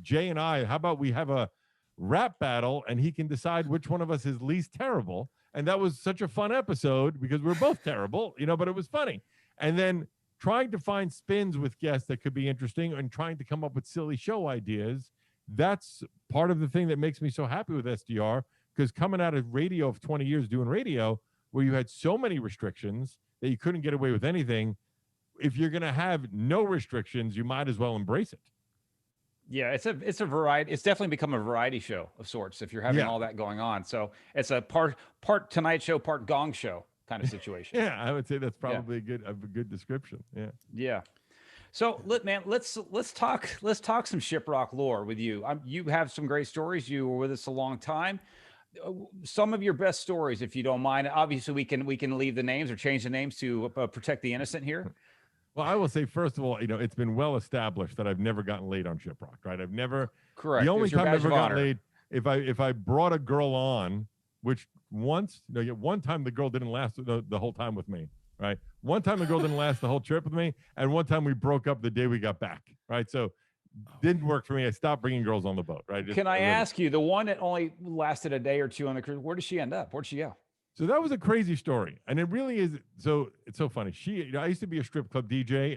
Speaker 2: Jay and I, how about we have a rap battle and he can decide which one of us is least terrible. And that was such a fun episode because we're both terrible, you know, but it was funny. And then trying to find spins with guests that could be interesting and trying to come up with silly show ideas. That's part of the thing that makes me so happy with SDR, because coming out of radio of 20 years doing radio, where you had so many restrictions that you couldn't get away with anything, if you're going to have no restrictions, you might as well embrace it.
Speaker 1: Yeah, it's a variety. It's definitely become a variety show of sorts if you're having all that going on. So it's a part Tonight Show, part Gong Show kind of situation.
Speaker 2: Yeah, I would say that's probably a good description. Yeah.
Speaker 1: Yeah. So, let's talk some ShipRock lore with you. You have some great stories. You were with us a long time. Some of your best stories, if you don't mind. Obviously, we can leave the names or change the names to protect the innocent here.
Speaker 2: Well, I will say, first of all, you know, it's been well established that I've never gotten laid on ShipRocked, right? I've never.
Speaker 1: Correct.
Speaker 2: The only time I ever got laid, if I brought a girl on, which one time the girl didn't last the whole time with me, right? One time the girl didn't last the whole trip with me, and one time we broke up the day we got back, right? So didn't work for me. I stopped bringing girls on the boat, right?
Speaker 1: Can I ask you, the one that only lasted a day or two on the cruise, where did she end up? Where'd she go?
Speaker 2: So that was a crazy story, and it really is. So it's so funny. I used to be a strip club DJ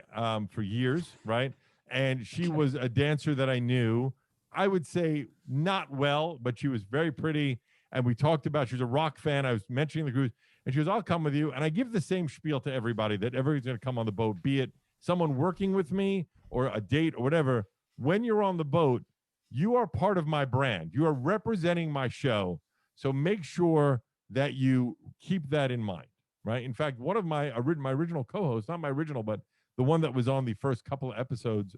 Speaker 2: for years, right? And she was a dancer that I knew. I would say not well, but she was very pretty. And we talked about, she was a rock fan. I was mentioning the cruise, and she goes, "I'll come with you." And I give the same spiel to everybody that everybody's going to come on the boat, be it someone working with me or a date or whatever. When you're on the boat, you are part of my brand. You are representing my show. So make sure that you keep that in mind, right? In fact, one of my original co-hosts, not my original, but the one that was on the first couple of episodes,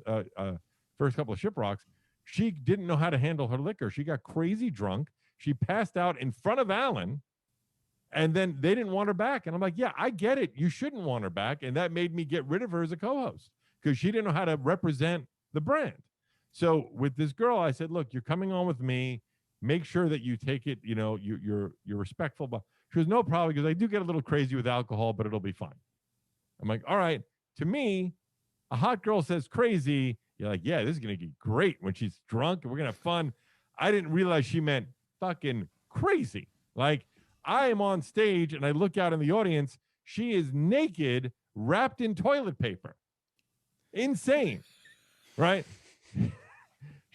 Speaker 2: first couple of ShipRocks, she didn't know how to handle her liquor. She got crazy drunk. She passed out in front of Alan, and then they didn't want her back. And I'm like, yeah, I get it. You shouldn't want her back. And that made me get rid of her as a co-host because she didn't know how to represent the brand. So with this girl, I said, look, you're coming on with me. Make sure that you take it, you know, you're respectful. But she goes, no problem, because I do get a little crazy with alcohol, but it'll be fine. I'm like, all right. To me, a hot girl says crazy. You're like, yeah, this is going to be great when she's drunk and we're going to have fun. I didn't realize she meant fucking crazy. Like, I am on stage and I look out in the audience. She is naked, wrapped in toilet paper. Insane, right?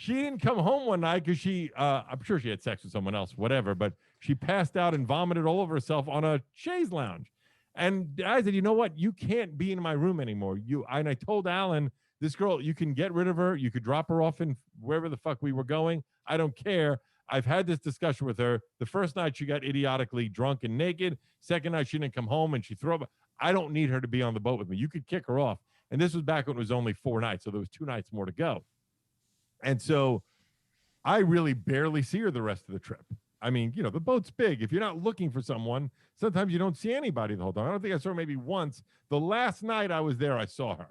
Speaker 2: she didn't come home one night because she, I'm sure she had sex with someone else, whatever, but she passed out and vomited all over herself on a chaise lounge. And I said, you know what? You can't be in my room anymore. And I told Alan, this girl, you can get rid of her. You could drop her off in wherever the fuck we were going. I don't care. I've had this discussion with her. The first night she got idiotically drunk and naked. Second night she didn't come home and she threw up. I don't need her to be on the boat with me. You could kick her off. And this was back when it was only 4 nights. So there was 2 nights more to go. And so I really barely see her the rest of the trip. I mean, you know, the boat's big. If you're not looking for someone, sometimes you don't see anybody the whole time. I don't think I saw her maybe once. The last night I was there, I saw her.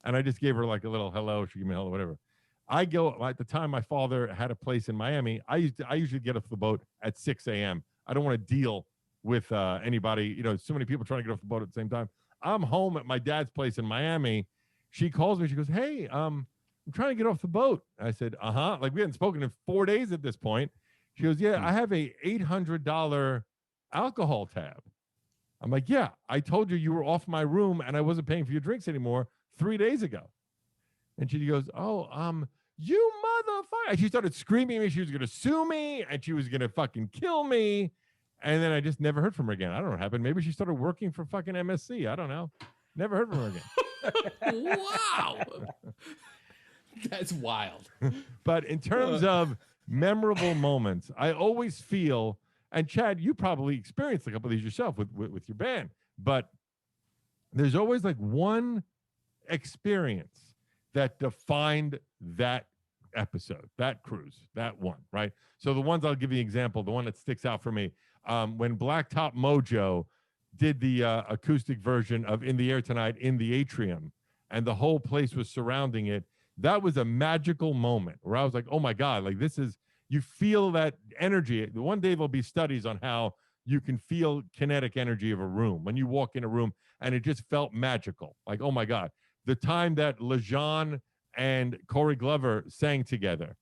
Speaker 2: And I just gave her like a little hello. She gave me a hello, whatever. I go, at the time my father had a place in Miami, I usually get off the boat at 6 a.m. I don't want to deal with anybody. You know, so many people trying to get off the boat at the same time. I'm home at my dad's place in Miami. She calls me. She goes, hey, I'm trying to get off the boat. I said, uh-huh. Like we hadn't spoken in 4 days at this point. She goes, yeah, I have a $800 alcohol tab. I'm like, yeah, I told you were off my room and I wasn't paying for your drinks anymore 3 days ago. And she goes, oh, you motherfucker. And she started screaming at me. She was going to sue me and she was going to fucking kill me. And then I just never heard from her again. I don't know what happened. Maybe she started working for fucking MSC. I don't know. Never heard from her again.
Speaker 3: Wow. That's wild.
Speaker 2: But in terms of memorable moments, I always feel, and Chad, you probably experienced a couple of these yourself with your band, but there's always like one experience that defined that episode, that cruise, that one, right? So the ones, I'll give you an example, the one that sticks out for me, when Blacktop Mojo did the acoustic version of In the Air Tonight in the atrium, and the whole place was surrounding it. That was a magical moment where I was like, oh my God, like this is, you feel that energy. One day there'll be studies on how you can feel kinetic energy of a room when you walk in a room, and it just felt magical. Like, oh my God. The time that LeJean and Corey Glover sang together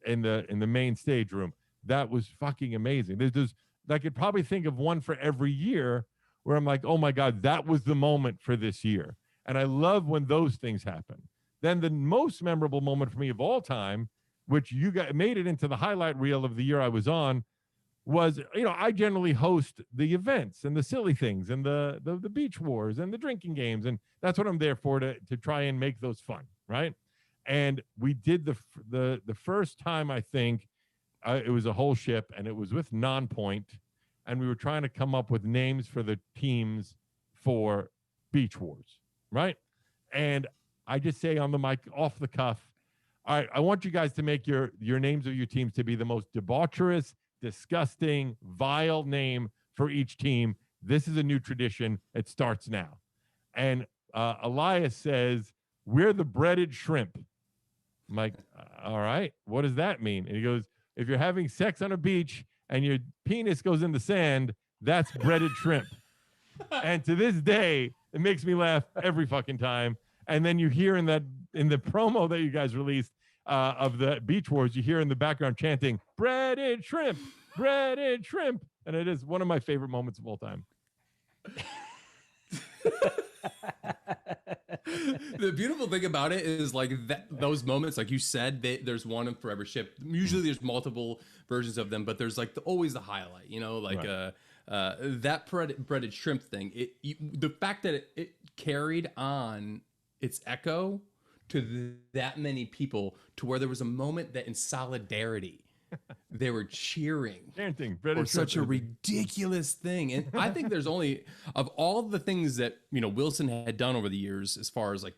Speaker 2: in the main stage room, that was fucking amazing. There's I could probably think of one for every year where I'm like, oh my God, that was the moment for this year. And I love when those things happen. Then the most memorable moment for me of all time, which you got made it into the highlight reel of the year I was on, was, you know, I generally host the events and the silly things and the beach wars and the drinking games. And that's what I'm there for, to try and make those fun. Right. And we did the first time, I think it was a whole ship, and it was with Nonpoint. And we were trying to come up with names for the teams for beach wars. Right. And I just say on the mic, off the cuff, all right, I want you guys to make your names of your teams to be the most debaucherous, disgusting, vile name for each team. This is a new tradition. It starts now. And Elias says, we're the breaded shrimp. I'm like, all right, what does that mean? And he goes, if you're having sex on a beach and your penis goes in the sand, that's breaded shrimp. And to this day, it makes me laugh every fucking time. And then you hear in the promo that you guys released of the Beach Wars, you hear in the background chanting, breaded shrimp, breaded shrimp. And it is one of my favorite moments of all time.
Speaker 3: The beautiful thing about it is like those moments, like you said, there's one for every ship. Usually there's multiple versions of them, but there's like always the highlight, you know, like right. That breaded shrimp thing. The fact that it carried on its echo to that many people, to where there was a moment that in solidarity they were cheering for such a ridiculous thing. And I think there's only, of all the things that, you know, Wilson had done over the years, as far as like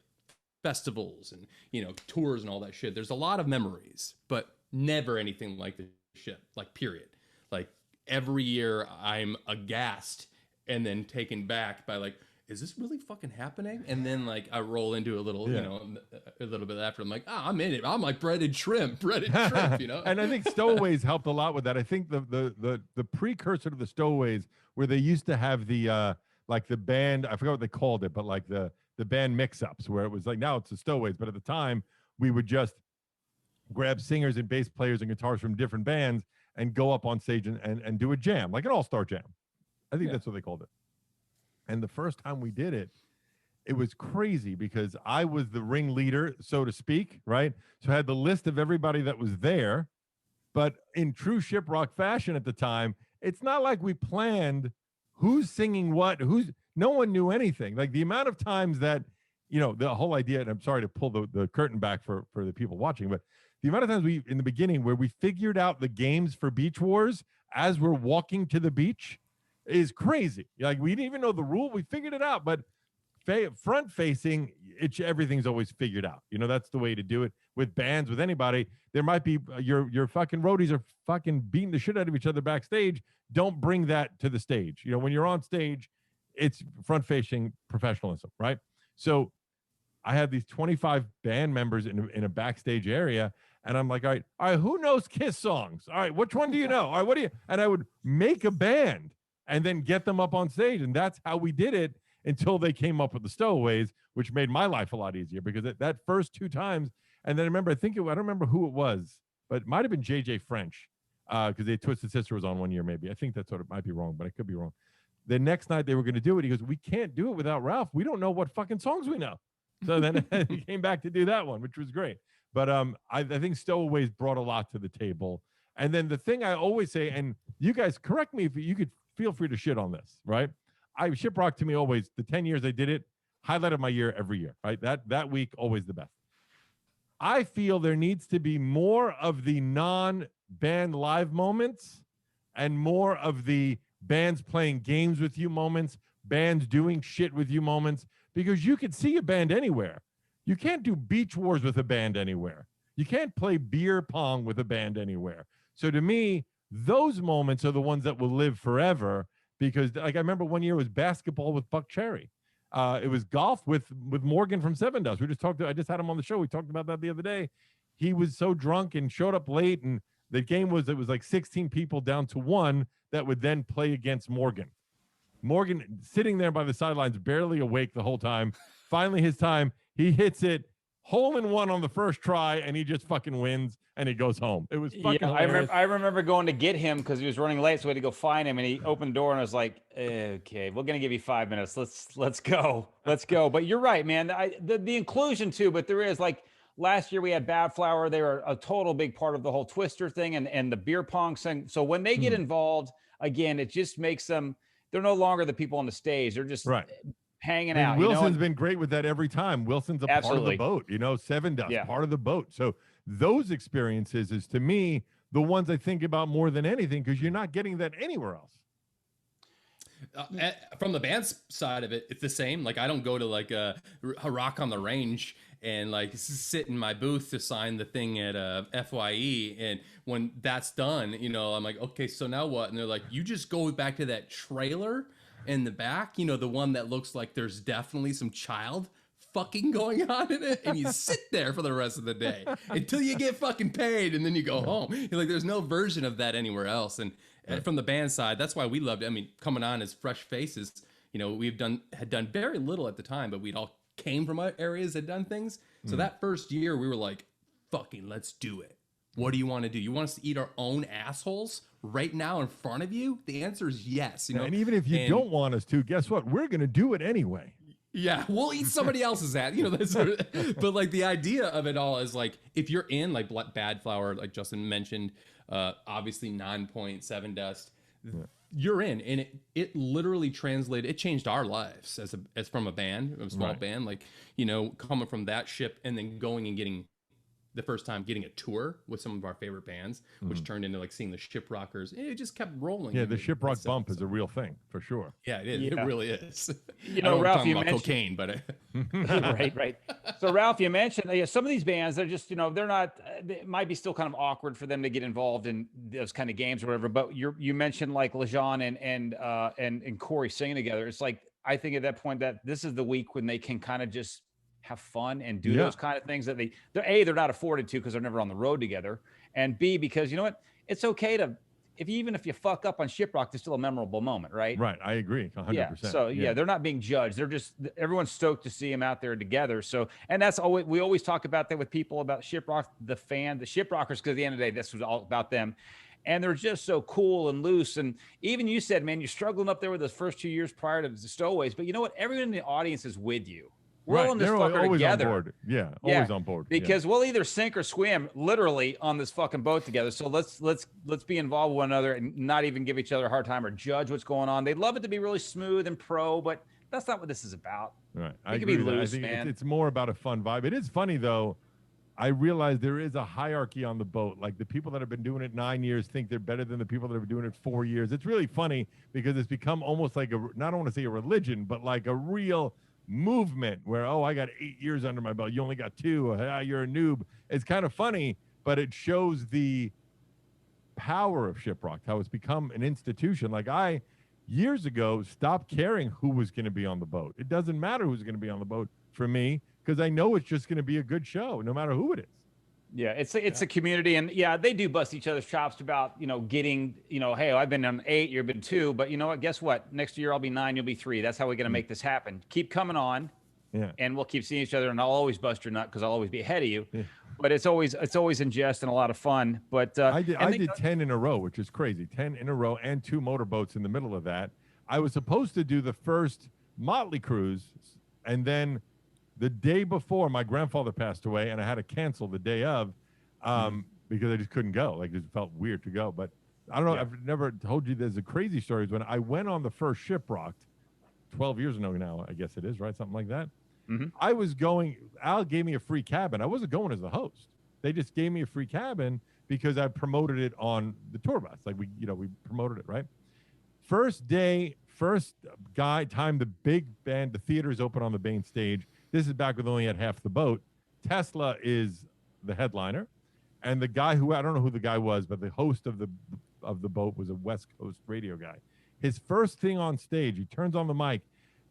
Speaker 3: festivals and, you know, tours and all that shit, there's a lot of memories, but never anything like the shit, like period. Like every year I'm aghast and then taken back by like, is this really fucking happening? And then like I roll into a little, you know, a little bit after. I'm like, I'm in it. I'm like breaded shrimp, you know.
Speaker 2: And I think Stowaways helped a lot with that. I think the precursor to the Stowaways, where they used to have the like the band, I forgot what they called it, but like the band mix-ups, where it was like, now it's the Stowaways, but at the time we would just grab singers and bass players and guitars from different bands and go up on stage and do a jam, like an all-star jam. I think that's what they called it. And the first time we did it, it was crazy because I was the ringleader, so to speak, right? So I had the list of everybody that was there. But in true ShipRock fashion at the time, it's not like we planned who's singing what, no one knew anything. Like the amount of times that, the whole idea, and I'm sorry to pull the curtain back for the people watching, but the amount of times in the beginning where we figured out the games for Beach Wars as we're walking to the beach is crazy. Like we didn't even know the rule. We figured it out, but front facing, everything's always figured out. That's the way to do it with bands, with anybody. There might be your fucking roadies are fucking beating the shit out of each other backstage. Don't bring that to the stage. When you're on stage, it's front facing professionalism, right? So I had these 25 band members in a backstage area, and I'm like, all right, who knows Kiss songs? All right, which one do you know? All right, what do you? And I would make a band and then get them up on stage, and that's how we did it until they came up with the Stowaways, which made my life a lot easier because that first 2 times, and then I remember, I don't remember who it was, but it might have been JJ French, because they Twisted Sister was on one year maybe. I think that's what it might be wrong, but I could be wrong. The next night they were going to do it. He goes, we can't do it without Ralph. We don't know what fucking songs we know. So then he came back to do that one, which was great. But I think Stowaways brought a lot to the table. And then the thing I always say, and you guys correct me if you could, feel free to shit on this, right? ShipRock to me always, the 10 years I did it, highlight of my year every year, right? That week, always the best. I feel there needs to be more of the non-band live moments and more of the bands playing games with you moments, bands doing shit with you moments, because you could see a band anywhere. You can't do Beach Wars with a band anywhere. You can't play beer pong with a band anywhere. So to me, those moments are the ones that will live forever, because like I remember one year was basketball with Buck Cherry. It was golf with Morgan from Seven Dust. I just had him on the show. We talked about that the other day. He was so drunk and showed up late, and the game was like 16 people down to 1 that would then play against Morgan. Morgan sitting there by the sidelines, barely awake the whole time. Finally, his time, he hits it, hole in one on the first try, and he just fucking wins, and he goes home. It was fucking hilarious.
Speaker 1: I remember going to get him because he was running late, so we had to go find him, and he opened the door, and I was like, okay, we're going to give you 5 minutes. Let's go. Let's go. But you're right, man. The inclusion too, but there is, like, last year we had Bad Flower. They were a total big part of the whole Twister thing and the beer pong thing. So when they get involved, again, it just makes them, they're no longer the people on the stage. They're just hanging out.
Speaker 2: Wilson's been great with that every time. Wilson's a part of the boat, Seven Dust, part of the boat. So those experiences is, to me, the ones I think about more than anything, because you're not getting that anywhere else.
Speaker 3: From the band's side of it, it's the same. Like, I don't go to like a Rock on the Range and like sit in my booth to sign the thing at FYE. And when that's done, I'm like, okay, so now what? And they're like, you just go back to that trailer in the back, the one that looks like there's definitely some child fucking going on in it, and you sit there for the rest of the day until you get fucking paid, and then you go home. You're like, there's no version of that anywhere else. And from the band side, that's why we loved it. I mean, coming on as fresh faces, had done very little at the time, but we'd all came from areas that done things. So that first year we were like, fucking let's do it. What do you want to do? You want us to eat our own assholes right now in front of you? The answer is yes.
Speaker 2: And even if you don't want us to, guess what? We're going to do it anyway.
Speaker 3: Yeah, we'll eat somebody else's ass. But like the idea of it all is like, if you're in like Bad Flower, like Justin mentioned, obviously 9.7 Dust, you're in, and it literally translated. It changed our lives as from a band, a small band, like coming from that ship and then going and getting the first time getting a tour with some of our favorite bands, which turned into like seeing the ShipRockers. It just kept rolling.
Speaker 2: Yeah, the ShipRock bump is a real thing for sure.
Speaker 3: Yeah, it is. Yeah. It really is.
Speaker 1: Ralph, you mentioned
Speaker 3: cocaine, but
Speaker 1: right. So Ralph, you mentioned some of these bands, they're just, they're not, it might be still kind of awkward for them to get involved in those kind of games or whatever. But you mentioned like Lejean and Corey singing together. It's like, I think at that point that this is the week when they can kind of just have fun and do those kind of things that they're not afforded to because they're never on the road together, and B, because you know what, it's okay to, even if you fuck up on ShipRock, it's still a memorable moment, right?
Speaker 2: Right, I agree 100%.
Speaker 1: Yeah, so they're not being judged. They're just, everyone's stoked to see them out there together. So, and that's always, we always talk about that with people about ShipRock, the ShipRockers, because at the end of the day, this was all about them. and they're just so cool and loose. And even you said, man, you're struggling up there with those first 2 years prior to the stowaways, but you know what? Everyone in the audience is with you. We're all in this
Speaker 2: They're
Speaker 1: fucker
Speaker 2: always
Speaker 1: together.
Speaker 2: on board. Yeah, always on board.
Speaker 1: Because we'll either sink or swim literally on this fucking boat together. So let's be involved with one another and not even give each other a hard time or judge what's going on. They'd love it to be really smooth and pro, but that's not what this is about.
Speaker 2: Right.
Speaker 1: I agree with that. I think
Speaker 2: man. It's more about a fun vibe. It is funny though. I realize there is a hierarchy on the boat. Like the people that have been doing it 9 years think they're better than the people that have been doing it 4 years. It's really funny because it's become almost like not want to say a religion, but like a real movement where, oh, I got 8 years under my belt. You only got 2. You're a noob. It's kind of funny, but it shows the power of ShipRocked, how it's become an institution. Like I, years ago, stopped caring who was going to be on the boat. It doesn't matter who's going to be on the boat for me because I know it's just going to be a good show, no matter who it is.
Speaker 1: Yeah, it's a community, and yeah, they do bust each other's chops about getting hey, I've been on 8, you've been 2, but you know what? Guess what? Next year I'll be 9, you'll be 3. That's how we're gonna make this happen. Keep coming on, and we'll keep seeing each other, and I'll always bust your nut because I'll always be ahead of you. Yeah. But it's always in jest and a lot of fun. But
Speaker 2: I did 10 in a row, which is crazy. 10 in a row and 2 motorboats in the middle of that. I was supposed to do the first Motley cruise, and then the day before, my grandfather passed away, and I had to cancel the day of because I just couldn't go. Like, it felt weird to go. But I don't know. Yeah. I've never told you there's a crazy story. When I went on the first ShipRocked 12 years ago now, I guess it is, right? Something like that. Mm-hmm. I was going, Al gave me a free cabin. I wasn't going as the host. They just gave me a free cabin because I promoted it on the tour bus. Like we promoted it, right? First day, first time the big band, the theater is open on the main stage. This is back when they only had half the boat. Tesla is the headliner, and the guy who I don't know who the guy was, but the host of the boat was a West Coast radio guy. His first thing on stage, he turns on the mic,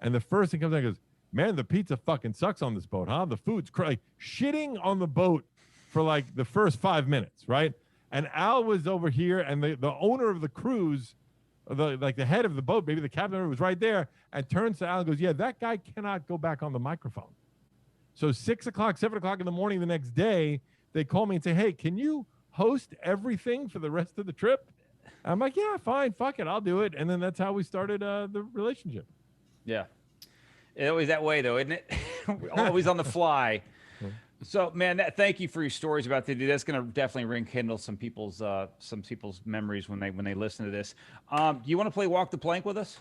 Speaker 2: and the first thing comes out and goes, "Man, the pizza fucking sucks on this boat, huh? The food's shitting on the boat for like the first 5 minutes, right?" And Al was over here, and the owner of the cruise, the head of the boat, maybe the captain was right there, and turns to Al and goes, "Yeah, that guy cannot go back on the microphone." So 6 o'clock, 7 o'clock in the morning the next day, they call me and say, "Hey, can you host everything for the rest of the trip?" I'm like, "Yeah, fine, fuck it, I'll do it." And then that's how we started the relationship.
Speaker 1: Yeah. It's always that way, though, isn't it? Always on the fly. So, man, thank you for your stories about the dude. That's going to definitely rekindle some people's memories when they listen to this. Do you want to play Walk the Plank with us?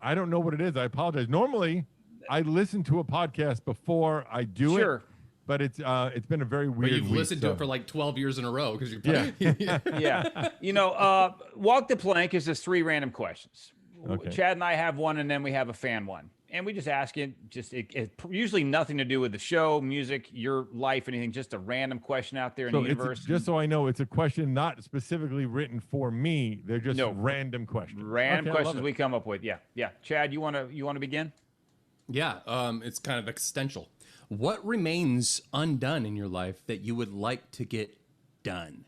Speaker 2: I don't know what it is. I apologize. Normally, I listen to a podcast before I do it. But it's been a very weird. But
Speaker 3: you've listened to it for like 12 years in a row because you're
Speaker 1: yeah. Walk the Plank is just 3 random questions. Okay. Chad and I have one, and then we have a fan one. And we just ask it, it usually nothing to do with the show, music, your life, anything, just a random question out there in the universe.
Speaker 2: Just so I know, it's a question not specifically written for me. They're just random questions.
Speaker 1: Random questions we come up with. Yeah. Chad, you want to begin?
Speaker 3: Yeah, it's kind of existential. What remains undone in your life that you would like to get done?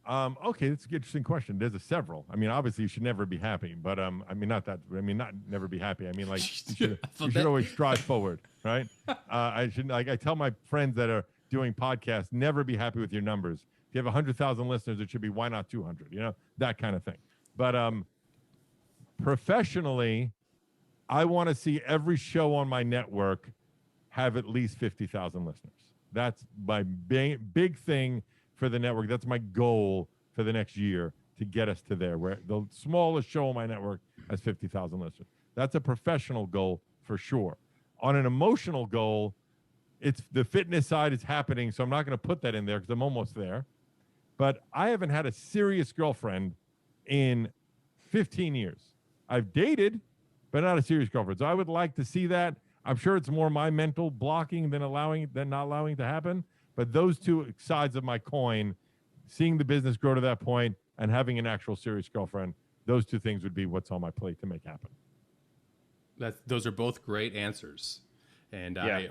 Speaker 2: Okay, that's an interesting question. There's several. I mean, obviously, you should never be happy, but not never be happy. I mean, like you should always strive forward, right? I tell my friends that are doing podcasts, never be happy with your numbers. If you have 100,000 listeners, it should be why not 200? That kind of thing. But professionally, I want to see every show on my network have at least 50,000 listeners. That's my big thing for the network. That's my goal for the next year, to get us to there, where the smallest show on my network has 50,000 listeners. That's a professional goal for sure. On an emotional goal, it's the fitness side is happening, so I'm not going to put that in there because I'm almost there. But I haven't had a serious girlfriend in 15 years. I've dated, but not a serious girlfriend. So I would like to see that. I'm sure it's more my mental blocking than not allowing it to happen. But those two sides of my coin, seeing the business grow to that point and having an actual serious girlfriend, those two things would be what's on my plate to make happen.
Speaker 3: Those are both great answers. And yeah.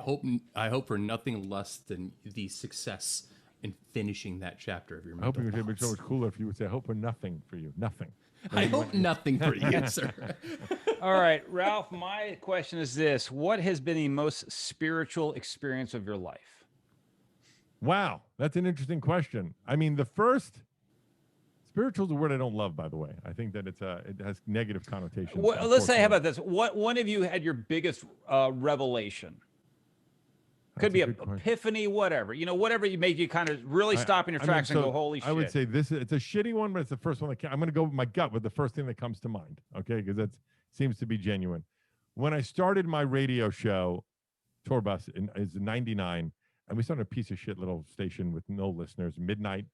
Speaker 3: I hope for nothing less than the success in finishing that chapter of your mental
Speaker 2: I hope it would be so much cooler if you would say, "I hope for nothing for you." Nothing.
Speaker 3: I hope nothing for you, sir.
Speaker 1: All right, Ralph, my question is this. What has been the most spiritual experience of your life?
Speaker 2: Wow, that's an interesting question. I mean, the first Spiritual is a word I don't love, by the way. I think that it has negative connotations.
Speaker 1: Well, let's say, how about this? What one of you had your biggest revelation? Could be an epiphany, whatever. Whatever you make you kind of really stop in your tracks and go, holy shit.
Speaker 2: I would say it's a shitty one, but it's the first one I'm going to go with my gut with the first thing that comes to mind. Okay. Because that seems to be genuine. When I started my radio show, Tour Bus, is 99, and we started a piece of shit little station with no listeners, midnight,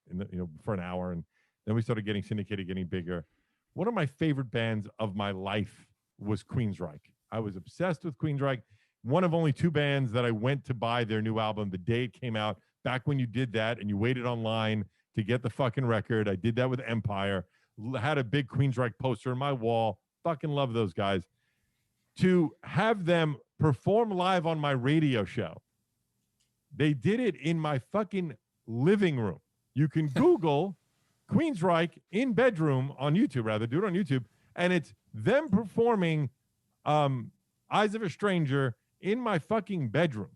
Speaker 2: for an hour. And then we started getting syndicated, getting bigger. One of my favorite bands of my life was Queensryche. I was obsessed with Queensryche. One of only 2 bands that I went to buy their new album the day it came out, back when you did that and you waited online to get the fucking record. I did that with Empire, had a big Queensryche poster on my wall. Fucking love those guys. To have them perform live on my radio show, they did it in my fucking living room. You can Google Queensryche in bedroom on YouTube, rather, do it on YouTube, and it's them performing Eyes of a Stranger in my fucking bedroom.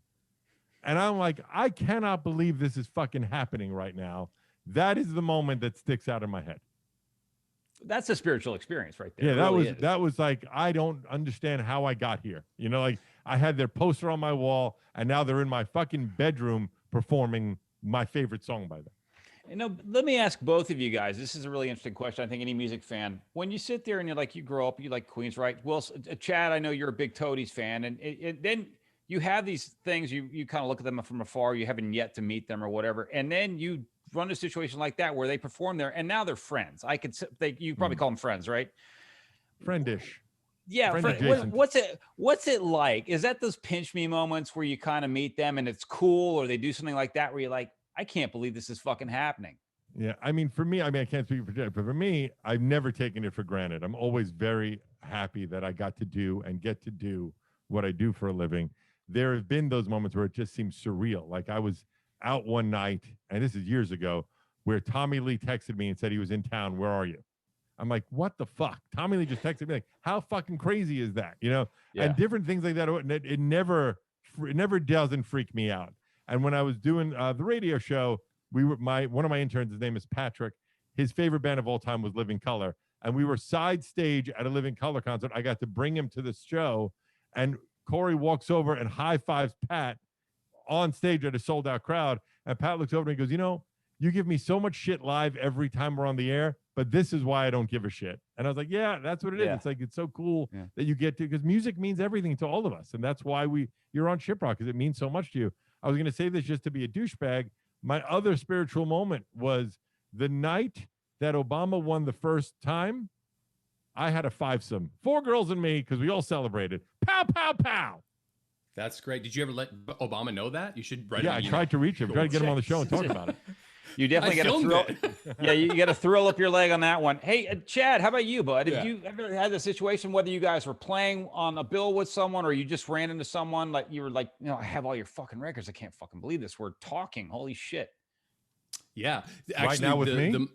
Speaker 2: And I'm like, I cannot believe this is fucking happening right now. That is the moment that sticks out in my head.
Speaker 1: That's a spiritual experience right there.
Speaker 2: Yeah, that was like, I don't understand how I got here. Like I had their poster on my wall and now they're in my fucking bedroom performing my favorite song by them.
Speaker 1: Let me ask both of you guys. This is a really interesting question. I think any music fan, when you sit there and you grow up, you like Queensryche. Well, Chad, I know you're a big Toadies fan, and then you have these things. You kind of look at them from afar. You haven't yet to meet them or whatever, and then you run a situation like that where they perform there, and now they're friends. You probably call them friends, right?
Speaker 2: Friendish.
Speaker 1: Yeah. What's it like? Is that those pinch me moments where you kind of meet them and it's cool, or they do something like that where you're like, I can't believe this is fucking happening?
Speaker 2: Yeah. For me, I can't speak for Jack, but for me, I've never taken it for granted. I'm always very happy that I got to do and get to do what I do for a living. There have been those moments where it just seems surreal. Like I was out one night, and this is years ago, where Tommy Lee texted me and said he was in town. Where are you? I'm like, what the fuck? Tommy Lee just texted me, like, how fucking crazy is that? Yeah. And different things like that. It never doesn't freak me out. And when I was doing the radio show, one of my interns, his name is Patrick. His favorite band of all time was Living Colour, and we were side stage at a Living Colour concert. I got to bring him to the show, and Corey walks over and high fives Pat on stage at a sold out crowd. And Pat looks over and he goes, you give me so much shit live every time we're on the air, but this is why I don't give a shit. And I was like, yeah, that's what it is. It's like, it's so cool that you get to, because music means everything to all of us. And that's why you're on ShipRocked, because it means so much to you. I was going to say this just to be a douchebag. My other spiritual moment was the night that Obama won the first time. I had a fivesome, 4 girls and me, because we all celebrated. Pow, pow, pow.
Speaker 3: That's great. Did you ever let Obama know that? You should write.
Speaker 2: Yeah, I tried to reach him, tried to get him on the show and talk about it.
Speaker 1: You definitely got to thrill. Yeah, you got to thrill up your leg on that one. Hey, Chad, how about you, bud? Have you ever had the situation, whether you guys were playing on a bill with someone or you just ran into someone, like you were like, I have all your fucking records. I can't fucking believe this. We're talking. Holy shit.
Speaker 3: Yeah.
Speaker 2: Actually, right now with me?